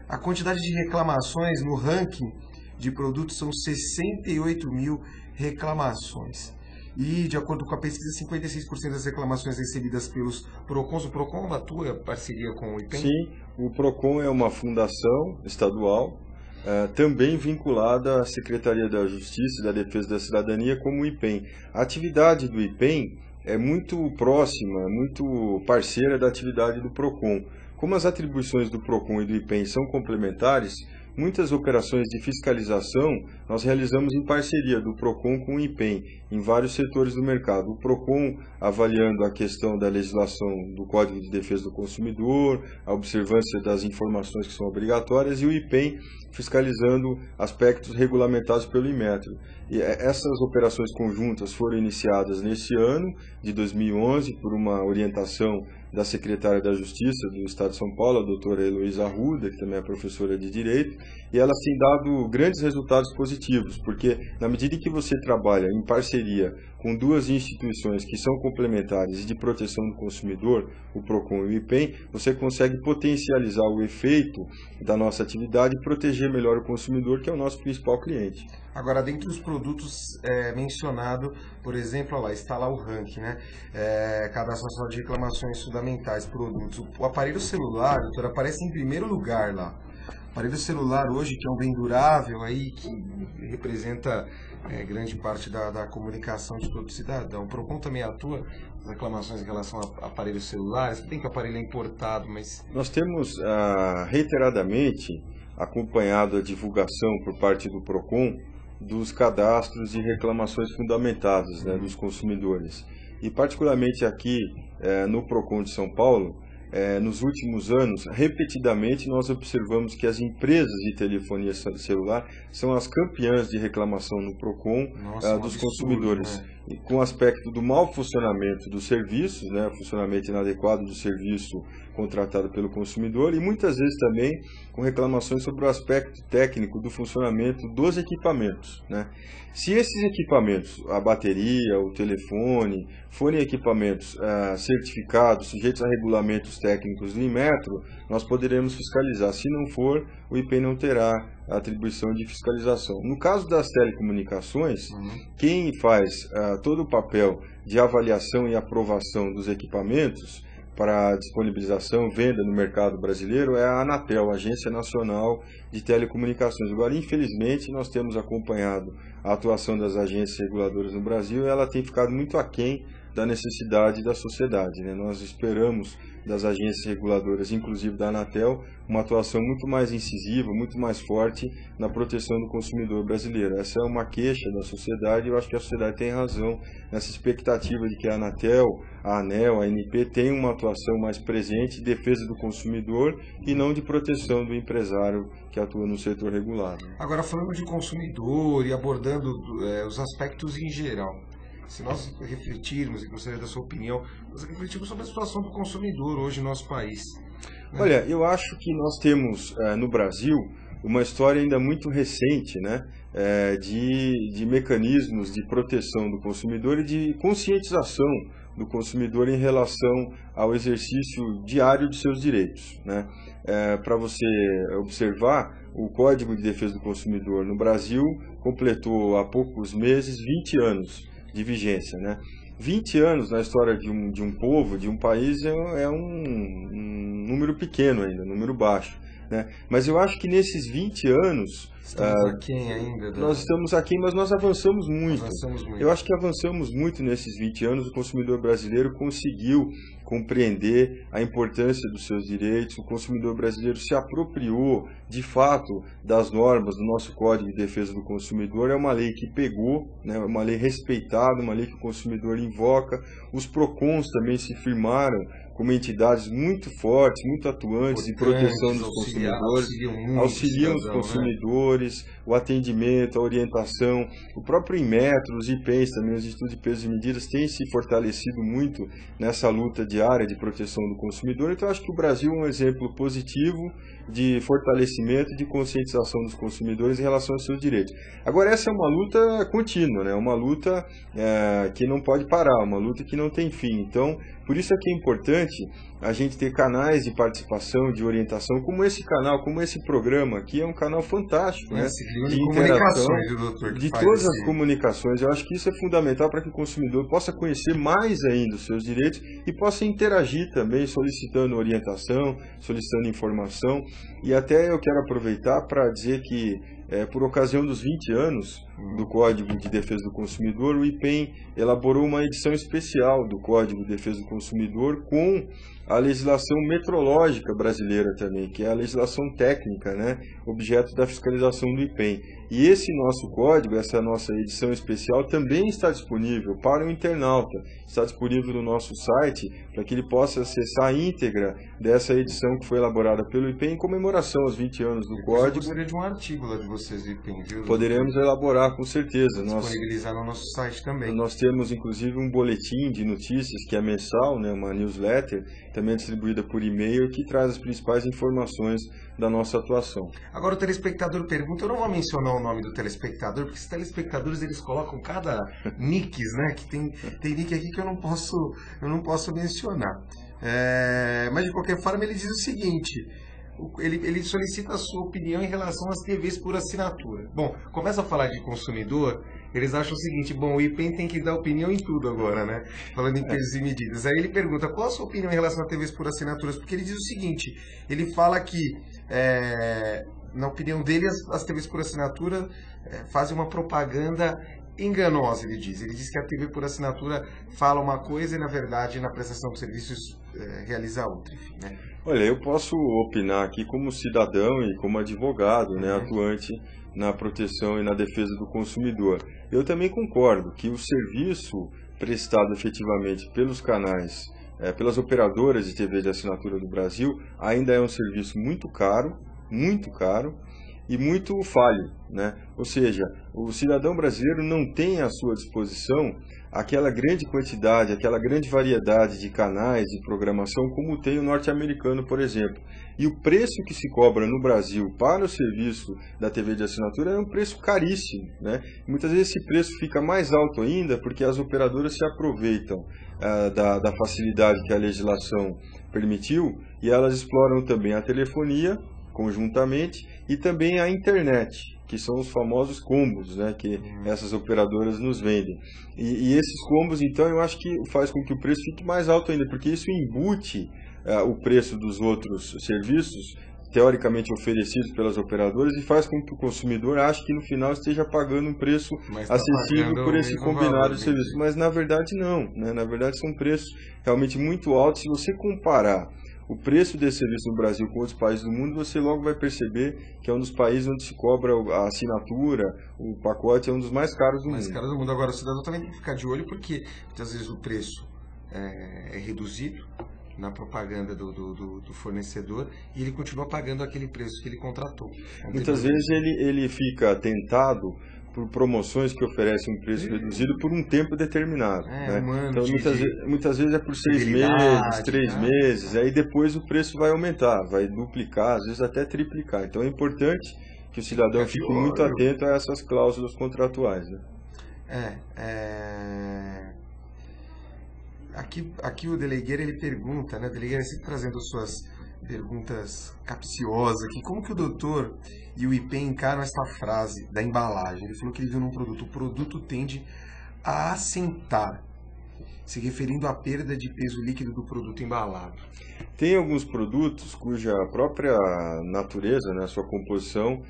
A quantidade de reclamações no ranking de produtos são 68 mil reclamações. E, de acordo com a pesquisa, 56% das reclamações recebidas pelos PROCONs. O PROCON atua parceria com o IPEM? Sim, o PROCON é uma fundação estadual, também vinculada à Secretaria da Justiça e da Defesa da Cidadania, como o IPEM. A atividade do IPEM é muito próxima, muito parceira da atividade do PROCON. Como as atribuições do PROCON e do IPEM são complementares, muitas operações de fiscalização nós realizamos em parceria do PROCON com o IPEM, em vários setores do mercado. O PROCON avaliando a questão da legislação do Código de Defesa do Consumidor, a observância das informações que são obrigatórias, e o IPEM fiscalizando aspectos regulamentados pelo Inmetro. E essas operações conjuntas foram iniciadas neste ano de 2011 por uma orientação da secretária da Justiça do Estado de São Paulo, a doutora Heloísa Arruda, que também é professora de Direito, e elas têm dado grandes resultados positivos, porque na medida em que você trabalha em parceria com duas instituições que são complementares e de proteção do consumidor, o PROCON e o IPEM, você consegue potencializar o efeito da nossa atividade e proteger melhor o consumidor, que é o nosso principal cliente. Agora, dentre os produtos mencionados, por exemplo, lá está lá o ranking, né? Cadastro Nacional de Reclamações Fundamentais, produtos. O aparelho celular, doutor, aparece em primeiro lugar lá. O aparelho celular hoje, que é um bem durável, aí, que representa grande parte da comunicação de todo cidadão. O PROCON também atua nas reclamações em relação a aparelhos celulares. Bem que o aparelho é importado, mas... Nós temos reiteradamente acompanhado a divulgação por parte do PROCON dos cadastros de reclamações fundamentadas, né, dos consumidores. E particularmente aqui no PROCON de São Paulo, nos últimos anos, repetidamente nós observamos que as empresas de telefonia celular são as campeãs de reclamação no PROCON dos consumidores. Né? E com o aspecto do mau funcionamento dos serviços, né, funcionamento inadequado do serviço contratado pelo consumidor, e muitas vezes também com reclamações sobre o aspecto técnico do funcionamento dos equipamentos. Né? Se esses equipamentos, a bateria, o telefone, forem equipamentos certificados, sujeitos a regulamentos técnicos do Inmetro, nós poderemos fiscalizar. Se não for, o IPEM não terá a atribuição de fiscalização. No caso das telecomunicações, quem faz todo o papel de avaliação e aprovação dos equipamentos para disponibilização, venda no mercado brasileiro é a Anatel, a Agência Nacional de Telecomunicações. Agora, infelizmente, nós temos acompanhado a atuação das agências reguladoras no Brasil e ela tem ficado muito aquém da necessidade da sociedade, né? Nós esperamos das agências reguladoras, inclusive da Anatel, uma atuação muito mais incisiva, muito mais forte na proteção do consumidor brasileiro. Essa é uma queixa da sociedade e eu acho que a sociedade tem razão nessa expectativa de que a Anatel, a ANEEL, a ANP tenham uma atuação mais presente de defesa do consumidor e não de proteção do empresário que atua no setor regulado. Agora, falando de consumidor e abordando os aspectos em geral, se nós refletirmos, e gostaria da sua opinião, nós refletirmos sobre a situação do consumidor hoje no nosso país. Né? Olha, eu acho que nós temos no Brasil uma história ainda muito recente, né, de mecanismos de proteção do consumidor e de conscientização do consumidor em relação ao exercício diário de seus direitos, né? Para você observar, o Código de Defesa do Consumidor no Brasil completou há poucos meses 20 anos de vigência, né? 20 anos na história de um povo, de um país, é um número pequeno ainda, um número baixo, né? Mas eu acho que nesses 20 anos... Estamos aquém ainda. Nós estamos aquém, mas nós avançamos muito. Avançamos muito. Eu acho que avançamos muito nesses 20 anos. O consumidor brasileiro conseguiu compreender a importância dos seus direitos. O consumidor brasileiro se apropriou, de fato, das normas do nosso Código de Defesa do Consumidor. É uma lei que pegou, né, uma lei respeitada, uma lei que o consumidor invoca. Os PROCONs também se firmaram como entidades muito fortes, muito atuantes de proteção dos consumidores, auxiliam os consumidores, né? O atendimento, a orientação, o próprio Inmetro, os IPEs também, os Institutos de Pesos e Medidas, têm se fortalecido muito nessa luta diária de proteção do consumidor. Então, eu acho que o Brasil é um exemplo positivo de fortalecimento e de conscientização dos consumidores em relação aos seus direitos. Agora, essa é uma luta contínua, né? Uma luta que não pode parar, uma luta que não tem fim. Então, por isso é que é importante a gente ter canais de participação, de orientação, como esse canal, como esse programa aqui, é um canal fantástico, né? De comunicações, doutor, de todas as comunicações. Eu acho que isso é fundamental para que o consumidor possa conhecer mais ainda os seus direitos e possa interagir também, solicitando orientação, solicitando informação. E até eu quero aproveitar para dizer que, por ocasião dos 20 anos do Código de Defesa do Consumidor, o IPEM elaborou uma edição especial do Código de Defesa do Consumidor com a legislação metrológica brasileira também, que é a legislação técnica, né, objeto da fiscalização do IPEM. E esse nosso código, essa nossa edição especial, também está disponível para o internauta, está disponível no nosso site, para que ele possa acessar a íntegra dessa edição que foi elaborada pelo IPEM em comemoração aos 20 anos do código. Eu gostaria de um artigo lá de vocês do IPEM, viu? Poderemos elaborar, com certeza. Disponibilizar no nosso site também. Nós temos, inclusive, um boletim de notícias, que é mensal, né, uma newsletter, também distribuída por e-mail, que traz as principais informações da nossa atuação. Agora o telespectador pergunta, eu não vou mencionar o nome do telespectador, porque os telespectadores eles colocam cada nicks, né, que tem nick aqui que eu não posso mencionar. Mas de qualquer forma ele diz o seguinte, ele solicita a sua opinião em relação às TVs por assinatura. Bom, começa a falar de consumidor, eles acham o seguinte, bom, o IPEM tem que dar opinião em tudo agora, né? Falando em pesos e medidas. Aí ele pergunta, qual a sua opinião em relação a TVs por assinaturas? Porque ele diz o seguinte, ele fala que, na opinião dele, as TVs por assinatura fazem uma propaganda enganosa, ele diz. Ele diz que a TV por assinatura fala uma coisa e, na verdade, na prestação de serviços realiza outra, enfim, né? Olha, eu posso opinar aqui como cidadão e como advogado, né, atuante na proteção e na defesa do consumidor. Eu também concordo que o serviço prestado efetivamente pelos canais, pelas operadoras de TV de assinatura do Brasil, ainda é um serviço muito caro e muito falho, né? Ou seja, o cidadão brasileiro não tem à sua disposição aquela grande quantidade, aquela grande variedade de canais de programação como tem o norte-americano, por exemplo. E o preço que se cobra no Brasil para o serviço da TV de assinatura é um preço caríssimo, né? Muitas vezes esse preço fica mais alto ainda porque as operadoras se aproveitam da facilidade que a legislação permitiu e elas exploram também a telefonia conjuntamente e também a internet, que são os famosos combos, né, que essas operadoras nos vendem. E esses combos, então, eu acho que faz com que o preço fique mais alto ainda, porque isso embute o preço dos outros serviços, teoricamente oferecidos pelas operadoras e faz com que o consumidor ache que no final esteja pagando um preço acessível por esse combinado de serviço. Mas na verdade não, né? Na verdade são preços realmente muito altos. Se você comparar o preço desse serviço no Brasil com outros países do mundo, você logo vai perceber que é um dos países onde se cobra a assinatura, o pacote é um dos mais caros do mundo. Mais caros do mundo. Agora, o cidadão também tem que ficar de olho porque muitas vezes o preço é reduzido na propaganda do fornecedor e ele continua pagando aquele preço que ele contratou. Muitas vezes ele fica tentado por promoções que oferecem um preço reduzido por um tempo determinado. Né? Então, muitas vezes é por 6 meses, 3 meses, aí depois o preço vai aumentar, vai duplicar, às vezes até triplicar. Então é importante que o cidadão fique muito atento a essas cláusulas contratuais. Né? Aqui o Delegueira ele pergunta, né? O Delegueira sempre trazendo suas perguntas capciosas aqui. Como que o doutor e o IPEM encaram essa frase da embalagem? Ele falou que ele viu num produto. O produto tende a assentar, se referindo à perda de peso líquido do produto embalado. Tem alguns produtos cuja própria natureza, né, sua composição,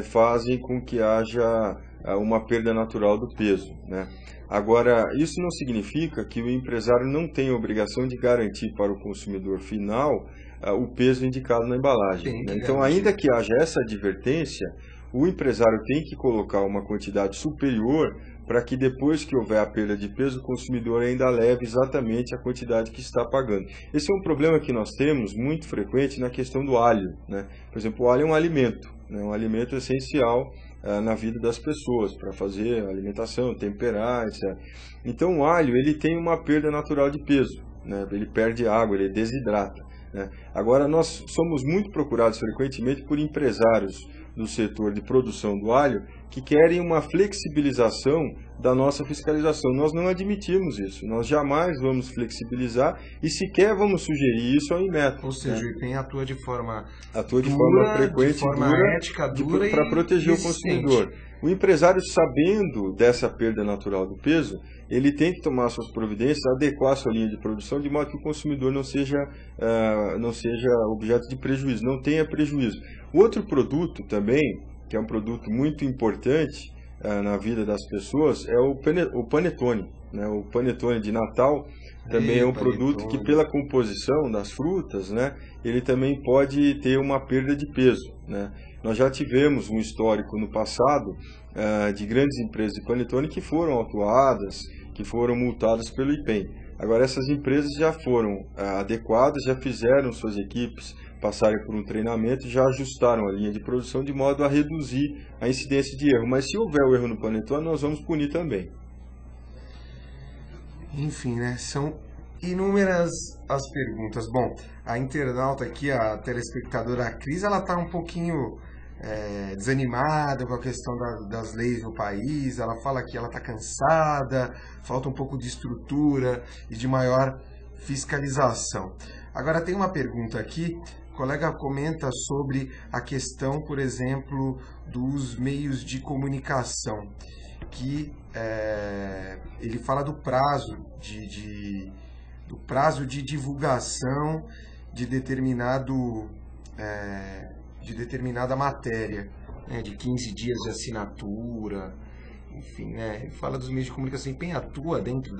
fazem com que haja uma perda natural do peso, né? Agora, isso não significa que o empresário não tem a obrigação de garantir para o consumidor final o peso indicado na embalagem. Né? Então, ainda que haja essa advertência, o empresário tem que colocar uma quantidade superior para que depois que houver a perda de peso, o consumidor ainda leve exatamente a quantidade que está pagando. Esse é um problema que nós temos muito frequente na questão do alho. Né? Por exemplo, o alho é um alimento, né? Um alimento essencial na vida das pessoas, para fazer alimentação, temperar, etc. Então o alho ele tem uma perda natural de peso, né? Ele perde água, ele desidrata. Né? Agora nós somos muito procurados frequentemente por empresários do setor de produção do alho que querem uma flexibilização da nossa fiscalização. Nós não admitimos isso, nós jamais vamos flexibilizar e sequer vamos sugerir isso ao Inmetro. Ou seja, o IPEM atua de forma frequente, de forma ética, dura para proteger o consumidor. O empresário, sabendo dessa perda natural do peso, ele tem que tomar suas providências, adequar sua linha de produção de modo que o consumidor não seja objeto de prejuízo, não tenha prejuízo. Outro produto também, que é um produto muito importante na vida das pessoas, é o panetone. Né? O panetone de Natal também é um produto que, pela composição das frutas, né, ele também pode ter uma perda de peso. Né? Nós já tivemos um histórico no passado de grandes empresas de panetone que foram autuadas, que foram multadas pelo IPEM. Agora, essas empresas já foram adequadas, já fizeram suas equipes passarem por um treinamento, já ajustaram a linha de produção de modo a reduzir a incidência de erro. Mas se houver o erro no panetone, nós vamos punir também. Enfim, né? São inúmeras as perguntas. Bom, a internauta aqui, a telespectadora Cris, ela está um pouquinho desanimada com a questão das leis no país. Ela fala que ela está cansada, falta um pouco de estrutura e de maior fiscalização. Agora tem uma pergunta aqui, o colega comenta sobre a questão, por exemplo, dos meios de comunicação, que ele fala do prazo de divulgação de determinada matéria, né, de 15 dias de assinatura, enfim, né, ele fala dos meios de comunicação. E quem atua dentro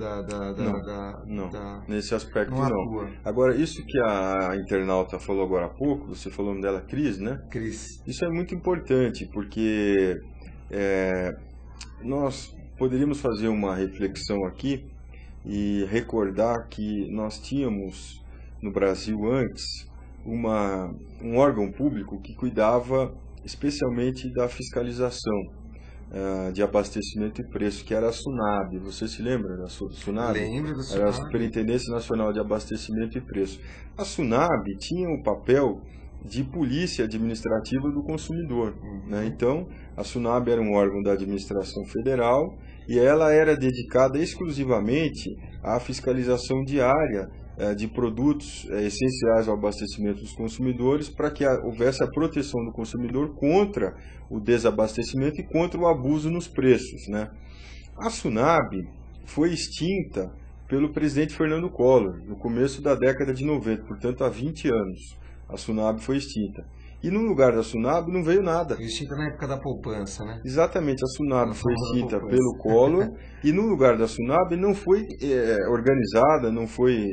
Não, nesse aspecto não. Agora, isso que a internauta falou agora há pouco, você falou o nome dela, Cris, né? Cris. Isso é muito importante, porque nós poderíamos fazer uma reflexão aqui e recordar que nós tínhamos no Brasil antes um órgão público que cuidava especialmente da fiscalização de abastecimento e preço, que era a SUNAB. Você se lembra da SUNAB? Lembro da SUNAB. Era a Superintendência Nacional de Abastecimento e Preço. A SUNAB tinha o papel de polícia administrativa do consumidor. Né? Então, a SUNAB era um órgão da administração federal e ela era dedicada exclusivamente à fiscalização diária de produtos essenciais ao abastecimento dos consumidores, para que houvesse a proteção do consumidor contra o desabastecimento e contra o abuso nos preços. Né? A SUNAB foi extinta pelo presidente Fernando Collor no começo da década de 90, portanto há 20 anos a SUNAB foi extinta. E no lugar da Sunab não veio nada. Foi extinta na época da poupança, né? Exatamente, a Sunab foi extinta pelo Collor e no lugar da Sunab não foi organizada, não foi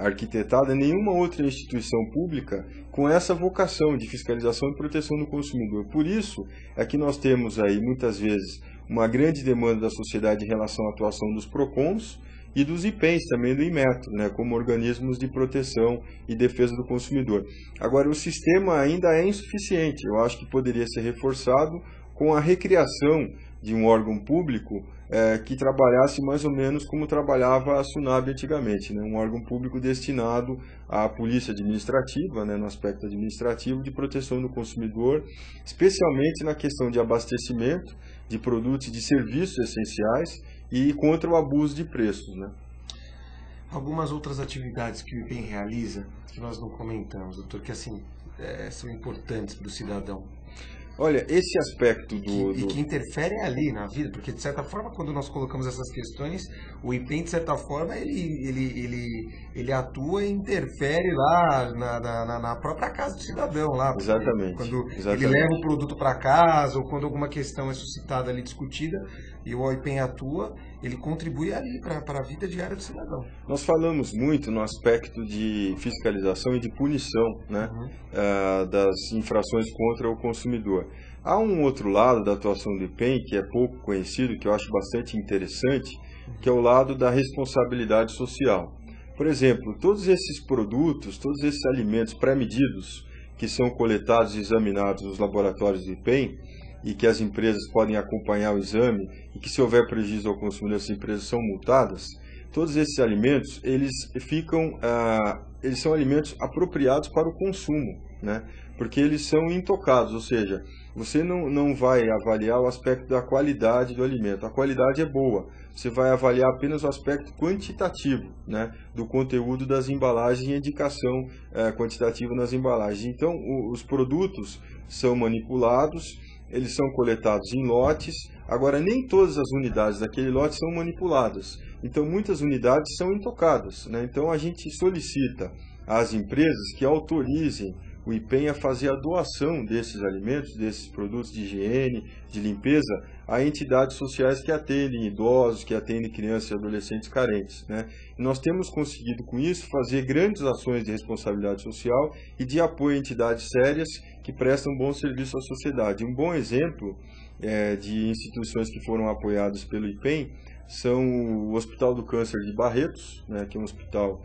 arquitetada nenhuma outra instituição pública com essa vocação de fiscalização e proteção do consumidor. Por isso é que nós temos aí muitas vezes uma grande demanda da sociedade em relação à atuação dos PROCONs e dos IPENs também do Inmetro, né, como organismos de proteção e defesa do consumidor. Agora, o sistema ainda é insuficiente, eu acho que poderia ser reforçado com a recriação de um órgão público que trabalhasse mais ou menos como trabalhava a Sunab antigamente, né, um órgão público destinado à polícia administrativa, né, no aspecto administrativo de proteção do consumidor, especialmente na questão de abastecimento de produtos e de serviços essenciais e contra o abuso de preços, né? Algumas outras atividades que o IPEM realiza, que nós não comentamos, doutor, que assim, são importantes para o cidadão. Olha, esse aspecto E que interferem ali na vida, porque de certa forma, quando nós colocamos essas questões, o IPEM, de certa forma, ele atua e interfere lá na própria casa do cidadão. Lá, exatamente. Quando exatamente. ele leva o produto para casa, ou quando alguma questão é suscitada ali, discutida, e o IPEM atua, ele contribui ali para a vida diária do cidadão. Nós falamos muito no aspecto de fiscalização e de punição, né, das infrações contra o consumidor. Há um outro lado da atuação do IPEM que é pouco conhecido, que eu acho bastante interessante, que é o lado da responsabilidade social. Por exemplo, todos esses produtos, todos esses alimentos pré-medidos que são coletados e examinados nos laboratórios do IPEM, e que as empresas podem acompanhar o exame, e que se houver prejuízo ao consumidor, as empresas são multadas, todos esses alimentos, eles são alimentos apropriados para o consumo, né? Porque eles são intocados, ou seja, você não vai avaliar o aspecto da qualidade do alimento. A qualidade é boa, você vai avaliar apenas o aspecto quantitativo, né, do conteúdo das embalagens e a indicação quantitativa nas embalagens. Então, os produtos são manipulados, eles são coletados em lotes. Agora, nem todas as unidades daquele lote são manipuladas. Então, muitas unidades são intocadas, né? Então, a gente solicita às empresas que autorizem o IPEM a fazer a doação desses alimentos, desses produtos de higiene, de limpeza, a entidades sociais que atendem idosos, que atendem crianças e adolescentes carentes, né? E nós temos conseguido, com isso, fazer grandes ações de responsabilidade social e de apoio a entidades sérias que prestam bom serviço à sociedade. Um bom exemplo de instituições que foram apoiadas pelo IPEM são o Hospital do Câncer de Barretos, né, que é um hospital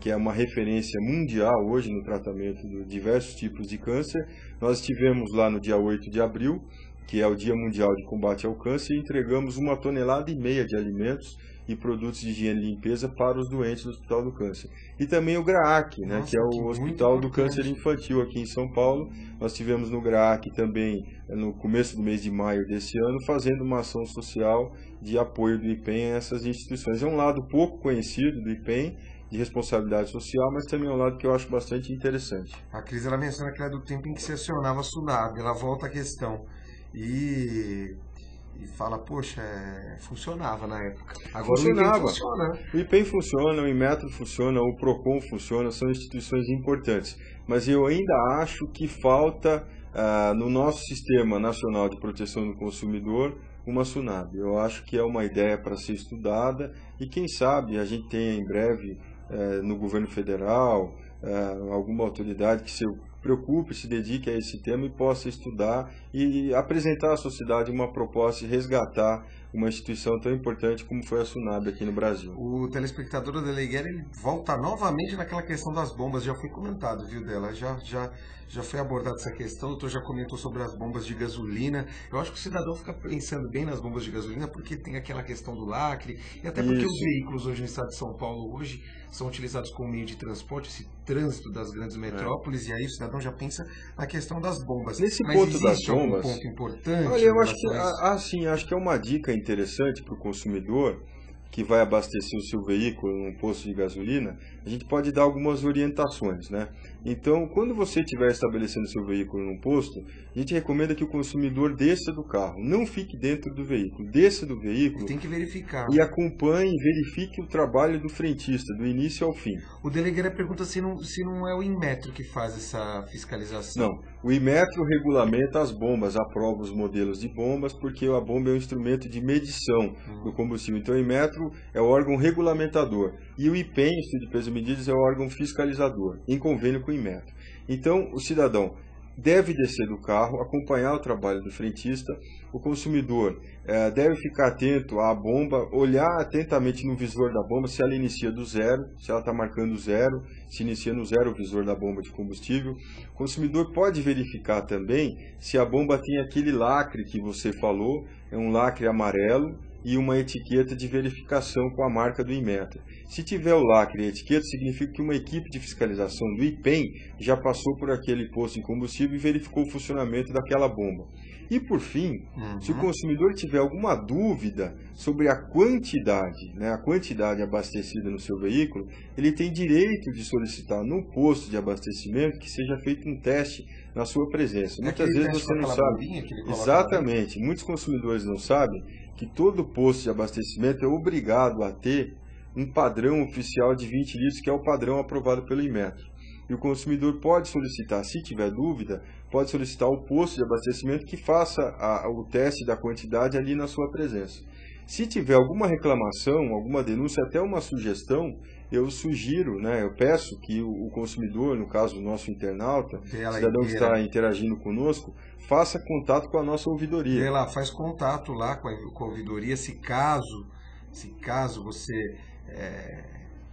que é uma referência mundial hoje no tratamento de diversos tipos de câncer. Nós estivemos lá no dia 8 de abril, que é o Dia Mundial de Combate ao Câncer, e entregamos 1,5 tonelada de alimentos e produtos de higiene e limpeza para os doentes do Hospital do Câncer. E também o GRAAC, né, que é o Hospital do Câncer Infantil aqui em São Paulo. Nós estivemos no GRAAC também no começo do mês de maio desse ano, fazendo uma ação social de apoio do IPEM a essas instituições. É um lado pouco conhecido do IPEM, de responsabilidade social, mas também é um lado que eu acho bastante interessante. A Cris, ela menciona que era do tempo em que se acionava a Sunab, ela volta à questão e fala, poxa, funcionava na época. Agora funcionava. O IPEM funciona. O IPEM funciona, o Inmetro funciona, o PROCON funciona, são instituições importantes. Mas eu ainda acho que falta no nosso Sistema Nacional de Proteção do Consumidor uma Sunab. Eu acho que é uma ideia para ser estudada e quem sabe a gente tenha em breve no governo federal alguma autoridade que se preocupe, se dedique a esse tema e possa estudar e apresentar à sociedade uma proposta de resgatar uma instituição tão importante como foi a Sunab aqui no Brasil. O telespectador da Legueira, ele volta novamente naquela questão das bombas, já foi comentado, viu, dela, já foi abordada essa questão, o doutor já comentou sobre as bombas de gasolina. Eu acho que o cidadão fica pensando bem nas bombas de gasolina porque tem aquela questão do lacre, e até porque os veículos hoje no estado de São Paulo hoje são utilizados como meio de transporte, esse trânsito das grandes metrópoles, e aí o cidadão já pensa na questão das bombas. Nesse mas ponto existe das bombas, algum ponto importante? Olha, eu acho que é uma dica interessante para o consumidor que vai abastecer o seu veículo num posto de gasolina. A gente pode dar algumas orientações, né? Então, quando você estiver estabelecendo seu veículo num posto, a gente recomenda que o consumidor desça do carro, não fique dentro do veículo, desça do veículo Tem que verificar. e acompanhe e verifique o trabalho do frentista, do início ao fim. O Delegueira pergunta se não é o Inmetro que faz essa fiscalização. Não, o Inmetro regulamenta as bombas, aprova os modelos de bombas, porque a bomba é um instrumento de medição do combustível. Então, o Inmetro é o órgão regulamentador e o IPEM, o Instituto de Pesos e Medidas, é o órgão fiscalizador, em convênio com o Inmetro. Então, o cidadão deve descer do carro, acompanhar o trabalho do frentista, o consumidor deve ficar atento à bomba, olhar atentamente no visor da bomba se ela inicia do zero, se ela está marcando zero, se inicia no zero o visor da bomba de combustível. O consumidor pode verificar também se a bomba tem aquele lacre que você falou, é um lacre amarelo, e uma etiqueta de verificação com a marca do Inmetro. Se tiver o lacre e a etiqueta, significa que uma equipe de fiscalização do IPEM já passou por aquele posto de combustível e verificou o funcionamento daquela bomba. E por fim, se o consumidor tiver alguma dúvida sobre a quantidade abastecida no seu veículo, ele tem direito de solicitar no posto de abastecimento que seja feito um teste na sua presença. Muitas vezes você não sabe. Exatamente. Muitos consumidores não sabem que todo posto de abastecimento é obrigado a ter um padrão oficial de 20 litros, que é o padrão aprovado pelo Inmetro. E o consumidor pode solicitar, se tiver dúvida, pode solicitar ao posto de abastecimento que faça o teste da quantidade ali na sua presença. Se tiver alguma reclamação, alguma denúncia, até uma sugestão, eu sugiro, eu peço que o consumidor, no caso o nosso internauta, o cidadão que está interagindo conosco, faça contato com a nossa ouvidoria. Faz contato lá com a ouvidoria, se caso você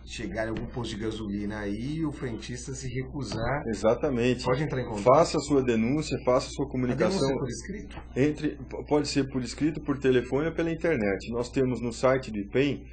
chegar em algum posto de gasolina aí e o frentista se recusar. Exatamente. Pode entrar em contato. Faça a sua denúncia, faça a sua comunicação. A denúncia por escrito? Pode ser por escrito, por telefone ou pela internet. Nós temos no site do IPEM,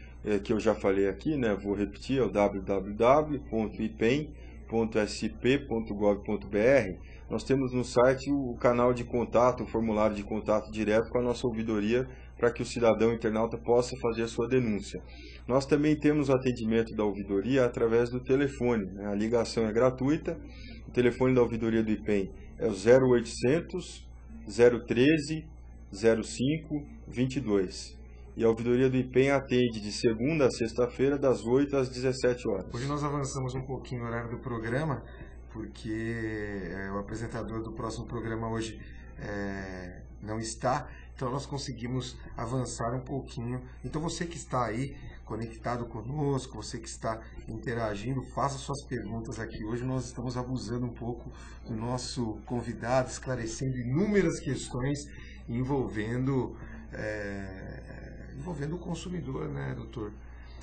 que eu já falei aqui, vou repetir, é o www.ipem.sp.gov.br. Nós temos no site o canal de contato, o formulário de contato direto com a nossa ouvidoria, para que o cidadão internauta possa fazer a sua denúncia. Nós também temos o atendimento da ouvidoria através do telefone. A ligação é gratuita. O telefone da ouvidoria do IPEM é o 0800 013 05 22. E a ouvidoria do IPEM atende de segunda a sexta-feira, das 8 às 17 horas. Hoje nós avançamos um pouquinho no horário do programa, porque o apresentador do próximo programa hoje não está, então nós conseguimos avançar um pouquinho. Então você que está aí conectado conosco, você que está interagindo, faça suas perguntas aqui. Hoje nós estamos abusando um pouco do nosso convidado, esclarecendo inúmeras questões envolvendo o consumidor, doutor?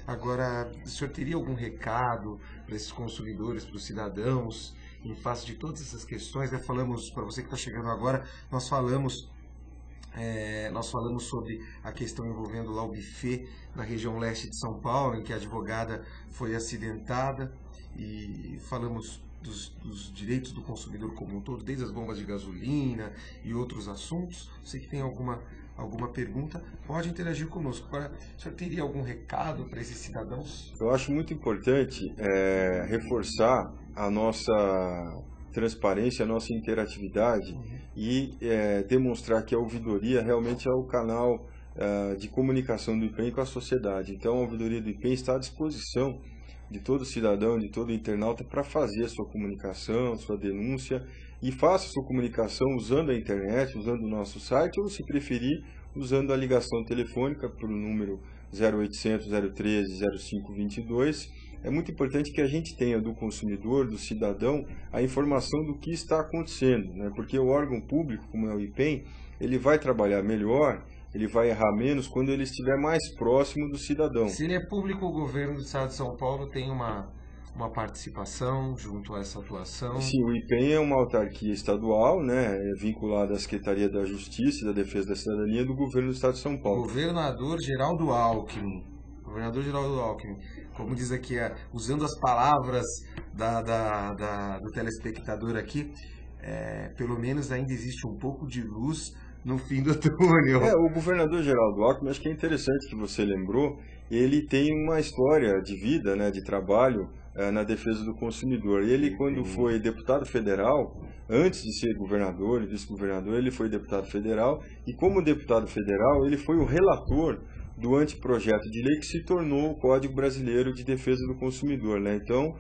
Agora, o senhor teria algum recado para esses consumidores, para os cidadãos, em face de todas essas questões? Falamos, para você que está chegando agora, nós falamos sobre a questão envolvendo lá o buffet na região leste de São Paulo, em que a advogada foi acidentada, e falamos dos direitos do consumidor como um todo, desde as bombas de gasolina e outros assuntos. Você que tem alguma pergunta, pode interagir conosco. Agora, o senhor teria algum recado para esses cidadãos? Eu acho muito importante reforçar a nossa transparência, a nossa interatividade e demonstrar que a ouvidoria realmente é o canal de comunicação do IPEM com a sociedade. Então, a ouvidoria do IPEM está à disposição de todo cidadão, de todo internauta, para fazer a sua comunicação, a sua denúncia, e faça a sua comunicação usando a internet, usando o nosso site, ou, se preferir, usando a ligação telefônica para o número 0800 013 05 22. É muito importante que a gente tenha do consumidor, do cidadão, a informação do que está acontecendo, porque o órgão público, como é o IPEM, ele vai trabalhar melhor, ele vai errar menos quando ele estiver mais próximo do cidadão. Se ele é público, o governo do estado de São Paulo tem uma participação junto a essa atuação? Sim, o IPEM é uma autarquia estadual, vinculada à Secretaria da Justiça e da Defesa da Cidadania do governo do estado de São Paulo. Governador Geraldo Alckmin, como diz aqui, usando as palavras do telespectador aqui, pelo menos ainda existe um pouco de luz no fim do túnel. O governador Geraldo Alckmin, acho que é interessante que você lembrou, ele tem uma história de vida, de trabalho na defesa do consumidor. E ele, quando foi deputado federal, antes de ser governador e vice-governador, ele foi deputado federal, e como deputado federal, ele foi o relator do anteprojeto de lei que se tornou o Código Brasileiro de Defesa do Consumidor, né? Então,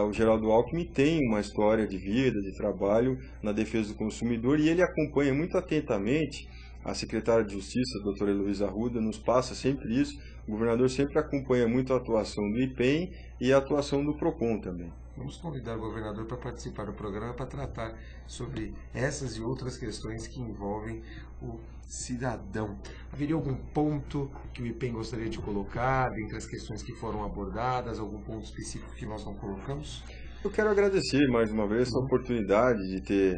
o Geraldo Alckmin tem uma história de vida, de trabalho na defesa do consumidor, e ele acompanha muito atentamente. A secretária de Justiça, a doutora Heloísa Arruda, nos passa sempre isso. O governador sempre acompanha muito a atuação do IPEM e a atuação do PROCON também. Vamos convidar o governador para participar do programa para tratar sobre essas e outras questões que envolvem o cidadão. Haveria algum ponto que o IPEM gostaria de colocar, dentre as questões que foram abordadas, algum ponto específico que nós não colocamos? Eu quero agradecer mais uma vez essa oportunidade de ter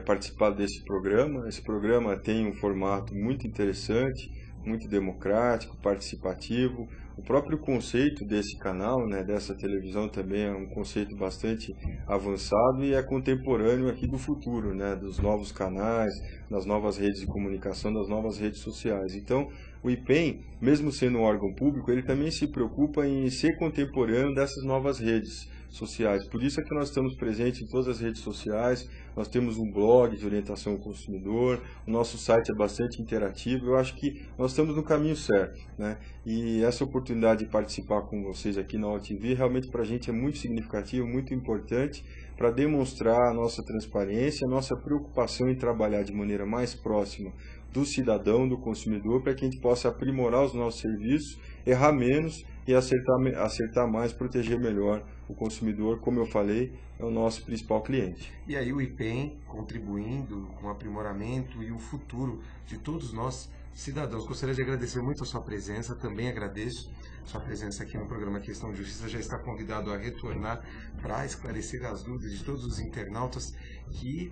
participado desse programa. Esse programa tem um formato muito interessante, muito democrático, participativo. O próprio conceito desse canal, né, dessa televisão também é um conceito bastante avançado e é contemporâneo aqui do futuro, né, dos novos canais, das novas redes de comunicação, das novas redes sociais. Então, o IPEM, mesmo sendo um órgão público, ele também se preocupa em ser contemporâneo dessas novas redes sociais. Por isso é que nós estamos presentes em todas as redes sociais, nós temos um blog de orientação ao consumidor, o nosso site é bastante interativo. Eu acho que nós estamos no caminho certo, né? E essa oportunidade de participar com vocês aqui na OTV realmente para a gente é muito significativo, muito importante, para demonstrar a nossa transparência, a nossa preocupação em trabalhar de maneira mais próxima do cidadão, do consumidor, para que a gente possa aprimorar os nossos serviços, errar menos e acertar mais, proteger melhor o consumidor. Como eu falei, é o nosso principal cliente. E aí o IPEM contribuindo com o aprimoramento e o futuro de todos nós cidadãos. Gostaria de agradecer muito a sua presença, também agradeço a sua presença aqui no programa Questão de Justiça. Já está convidado a retornar para esclarecer as dúvidas de todos os internautas que,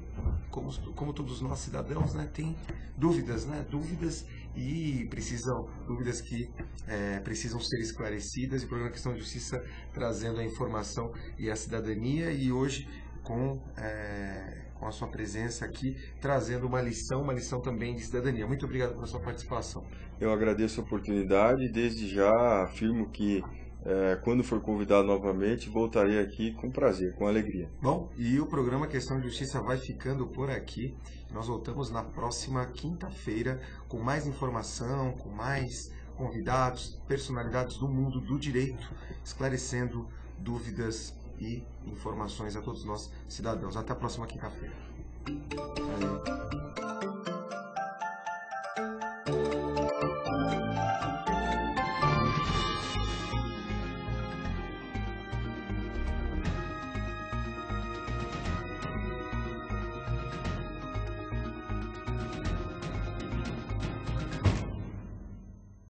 como todos nós cidadãos, né, tem dúvidas, e dúvidas que precisam ser esclarecidas. E o programa Questão de Justiça trazendo a informação e a cidadania, e hoje com a sua presença aqui, trazendo uma lição também de cidadania. Muito obrigado pela sua participação. Eu agradeço a oportunidade e desde já afirmo que quando for convidado novamente, voltarei aqui com prazer, com alegria. Bom, e o programa Questão de Justiça vai ficando por aqui. Nós voltamos na próxima quinta-feira com mais informação, com mais convidados, personalidades do mundo do direito, esclarecendo dúvidas e informações a todos nós cidadãos. Até a próxima quinta-feira.